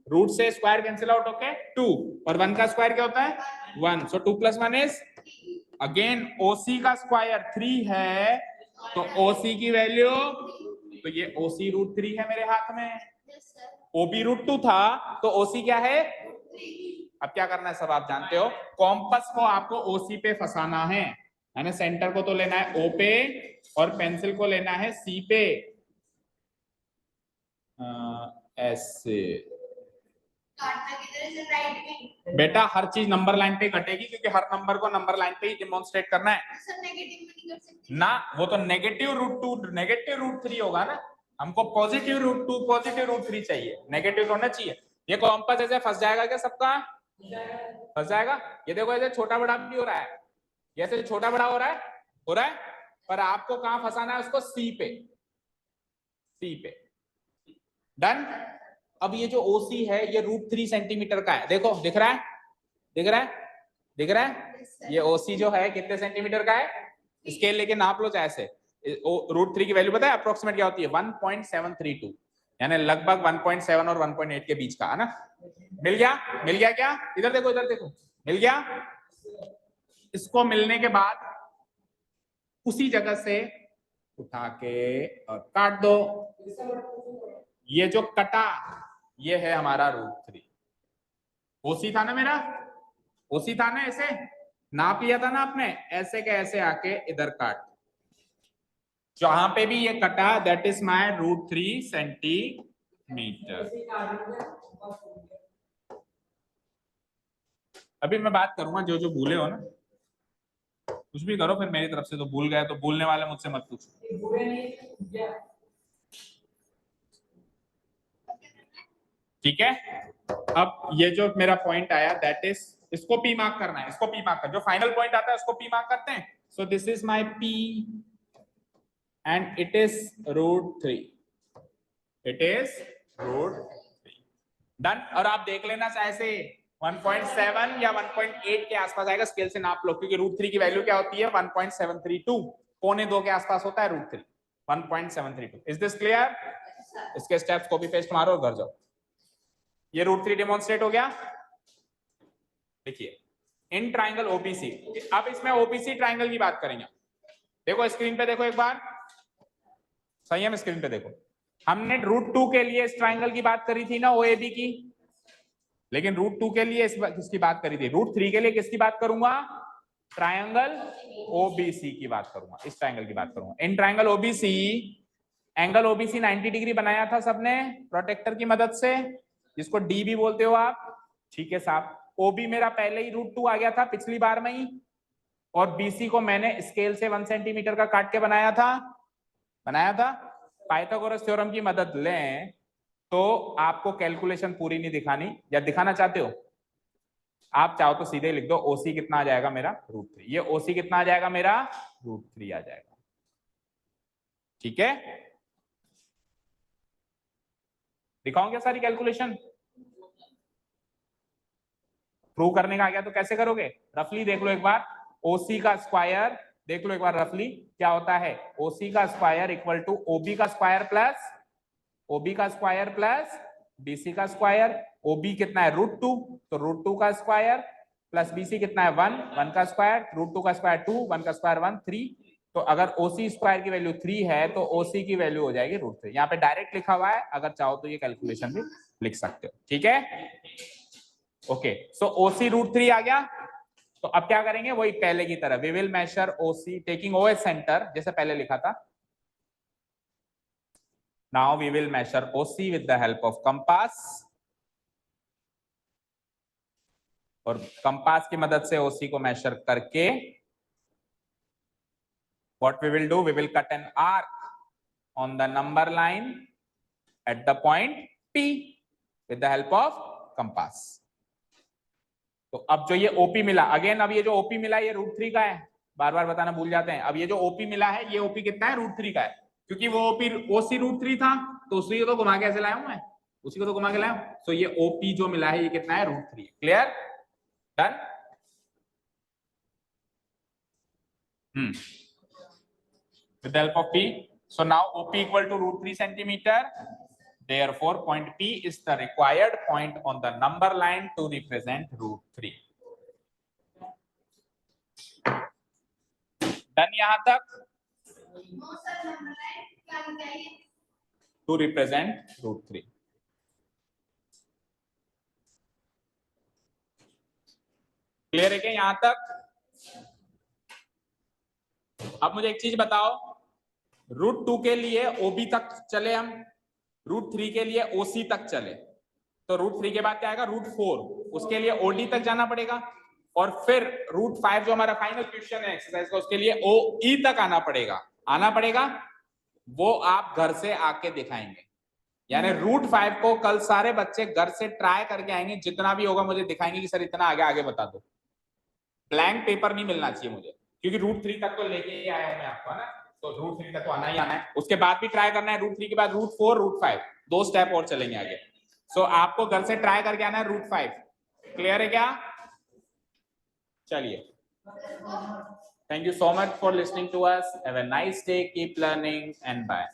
रूट से स्क्वायर कैंसिल आउट होके 2, और 1 का स्क्वायर क्या होता है? 1। सो 2 + 1 इज, अगेन ओसी का स्क्वायर 3 है, तो ओसी की वैल्यू, तो ये ओसी √3 है मेरे हाथ में। ओबी √2 था तो ओसी क्या है? अब क्या करना है सब आप जानते हो। कॉम्पस को आपको ओसी पे फंसाना है, यानी सेंटर को तो लेना है ओ पे और पेंसिल को लेना है सी पे। ऐसे बेटा हर चीज नंबर लाइन पे कटेगी, क्योंकि हर नंबर को नंबर लाइन पे ही डिमॉन्स्ट्रेट करना है ना। वो तो नेगेटिव √2, नेगेटिव √3 होगा ना। हमको पॉजिटिव √2, पॉजिटिव √3 चाहिए, नेगेटिव होना चाहिए। ये कॉम्पस ऐसे फंस जाएगा क्या सबका? फंस जाएगा। ये देखो ऐसे छोटा बड़ा भी हो रहा है, ऐसे छोटा बड़ा हो रहा है, हो रहा है, पर आपको कहां फंसाना है उसको? सी पे, सी पे। डन। अब ये जो ओसी है ये √3 सेंटीमीटर का है, देखो दिख रहा है, दिख रहा है, दिख रहा है। ये ओसी जो है कितने सेंटीमीटर का है? स्केल लेके नाप लो चाहे से। √3 की वैल्यू पता है अप्रोक्सीमेट क्या होती है? 1.732, यानी लगभग 1.7 और 1.8 के बीच का, है ना? मिल गया? मिल गया क्या? इधर देखो, इधर देखो, मिल गया। इसको मिलने के बाद उसी जगह से उठा के और काट दो। ये जो कटा ये है हमारा √3। ओसी था ना मेरा? ओसी था ना? ऐसे नाप लिया था ना आपने, ऐसे के ऐसे आके इधर काट, जहां पे भी ये कटा दैट इज माय √3 सेंटीमीटर। अभी मैं बात करूंगा, जो जो भूले हो ना, कुछ भी करो फिर मेरी तरफ से, तो भूल गए तो भूलने वाले मुझसे मत पूछो, ठीक है? अब ये जो मेरा पॉइंट आया दैट इज, इसको पी मार्क करना है, इसको पी मार्क कर, जो फाइनल पॉइंट आता है उसको पी मार्क करते हैं। So this is my P and it is √3, it is √3। Done. और आप देख लेना चाहे से 1.7 या 1.8 के आसपास आएगा, स्केल से नाप लो, क्योंकि √3 की वैल्यू क्या होती है 1.732, पौने 2 के आसपास होता है √3, 1.732। Is this clear? इसके स्टेप्स कॉपी पेस्ट मारो और घर जाओ। ये √3 डेमोन्स्ट्रेट हो गया। देखिए इन ट्राइंगल ओबीसी, अब इसमें ओबीसी ट्राइंगल की बात करेंगे। देखो स्क्रीन पे देखो एक बार, संयम स्क्रीन पे देखो, हमने √2 के लिए इस ट्राइंगल की बात करी थी ना, ओएबी की, लेकिन √2 के लिए किसकी बात करी थी? √3 के लिए किसकी बात करूंगा? ट्राइंगल ओबीसी की बात करूंगा, इस ट्राइंगल की बात करूंगा। In triangle OBC, angle OBC 90 degree बनाया था सबने प्रोटेक्टर की मदद से, जिसको डी भी बोलते हो आप, ठीक है साहब। ओबी मेरा पहले ही √2 आ गया था पिछली बार में ही, और बीसी को मैंने स्केल से 1 सेंटीमीटर का काट के बनाया था। पाइथागोरस थ्योरम की मदद लें तो आपको कैलकुलेशन पूरी नहीं दिखानी, या दिखाना चाहते हो आप, चाहो तो सीधे लिख दो ओसी कितना आ जाएगा मेरा √3, ये ओसी कितना आ जाएगा मेरा √3 आ जाएगा, ठीक है। दिखाऊं क्या सारी कैलकुलेशन? प्रूव करने का आ गया तो कैसे करोगे? रफली देख लो एक बार, ओसी का स्क्वायर देख लो एक बार, रफली क्या होता है? ओसी का स्क्वायर इक्वल टू ओबी का स्क्वायर प्लस बीसी का स्क्वायर। ओबी कितना है √2, तो √2 का स्क्वायर प्लस बीसी कितना है 1 का स्क्वायर, √2 का स्क्वायर 2, 1 का स्क्वायर 1 3। तो अगर ओसी स्क्वायर की वैल्यू 3 है तो ओसी की वैल्यू हो जाएगी √3। यहाँ पे डायरेक्ट लिखा हुआ है, अगर चाहो तो ये कैलकुलेशन भी लिख सकते हो, ठीक है। ओके, सो ओसी √3 आ गया। तो अब क्या करेंगे? वही पहले की तरह, we will measure OC taking O as centre, जैसे पहले लिखा था। Now we will measure OC with the help of compass, और कंपास की मदद से ओसी को मेजर करके what we will do, we will cut an arc on the number line at the point P with the help of compass. तो अब जो ये ओपी मिला, अगेन अब ये जो ओपी मिला ये √3 का है, बार बार बताना भूल जाते हैं। अब ये जो ओपी मिला है, ये ओपी कितना है? √3 का है, क्योंकि वो ओपी ओसी √3 था, तो उसी को तो घुमा के ऐसे लाया हूं मैं, उसी को तो घुमा के लाया हूं। तो ये ओपी जो मिला है ये कितना है? √3। Clear? Done? With the help of P, so now OP equal to √3 centimeter. Therefore, point P is the required point on the number line to represent √3. Done यहाँ तक? To represent √3. क्लियर है क्या यहाँ तक? अब मुझे एक चीज बताओ, √2 के लिए OB तक चले हम, √3 के लिए OC तक चले, तो √3 के बाद क्या आएगा? √4, उसके लिए OD तक जाना पड़ेगा, और फिर √5 जो हमारा फाइनल क्वेश्चन है एक्सरसाइज का, उसके लिए OE तक आना पड़ेगा। वो आप घर से आके दिखाएंगे, यानी √5 को कल सारे बच्चे घर से ट्राई करके आएंगे, जितना भी होगा मुझे दिखाएंगे कि सर इतना आगे बता दो। ब्लैंक पेपर नहीं मिलना चाहिए मुझे, क्योंकि √3 तक तो लेके ही आया हूं मैं आपको, है ना, तो √3 तक तो आना ही आना है। उसके बाद भी ट्राई करना है, √3 के बाद √4, √5, 2 स्टेप और चलेंगे आगे। सो आपको घर से ट्राई करके आना है √5। क्लियर है क्या? चलिए, thank you so much for listening to us, have a nice day, keep learning and bye.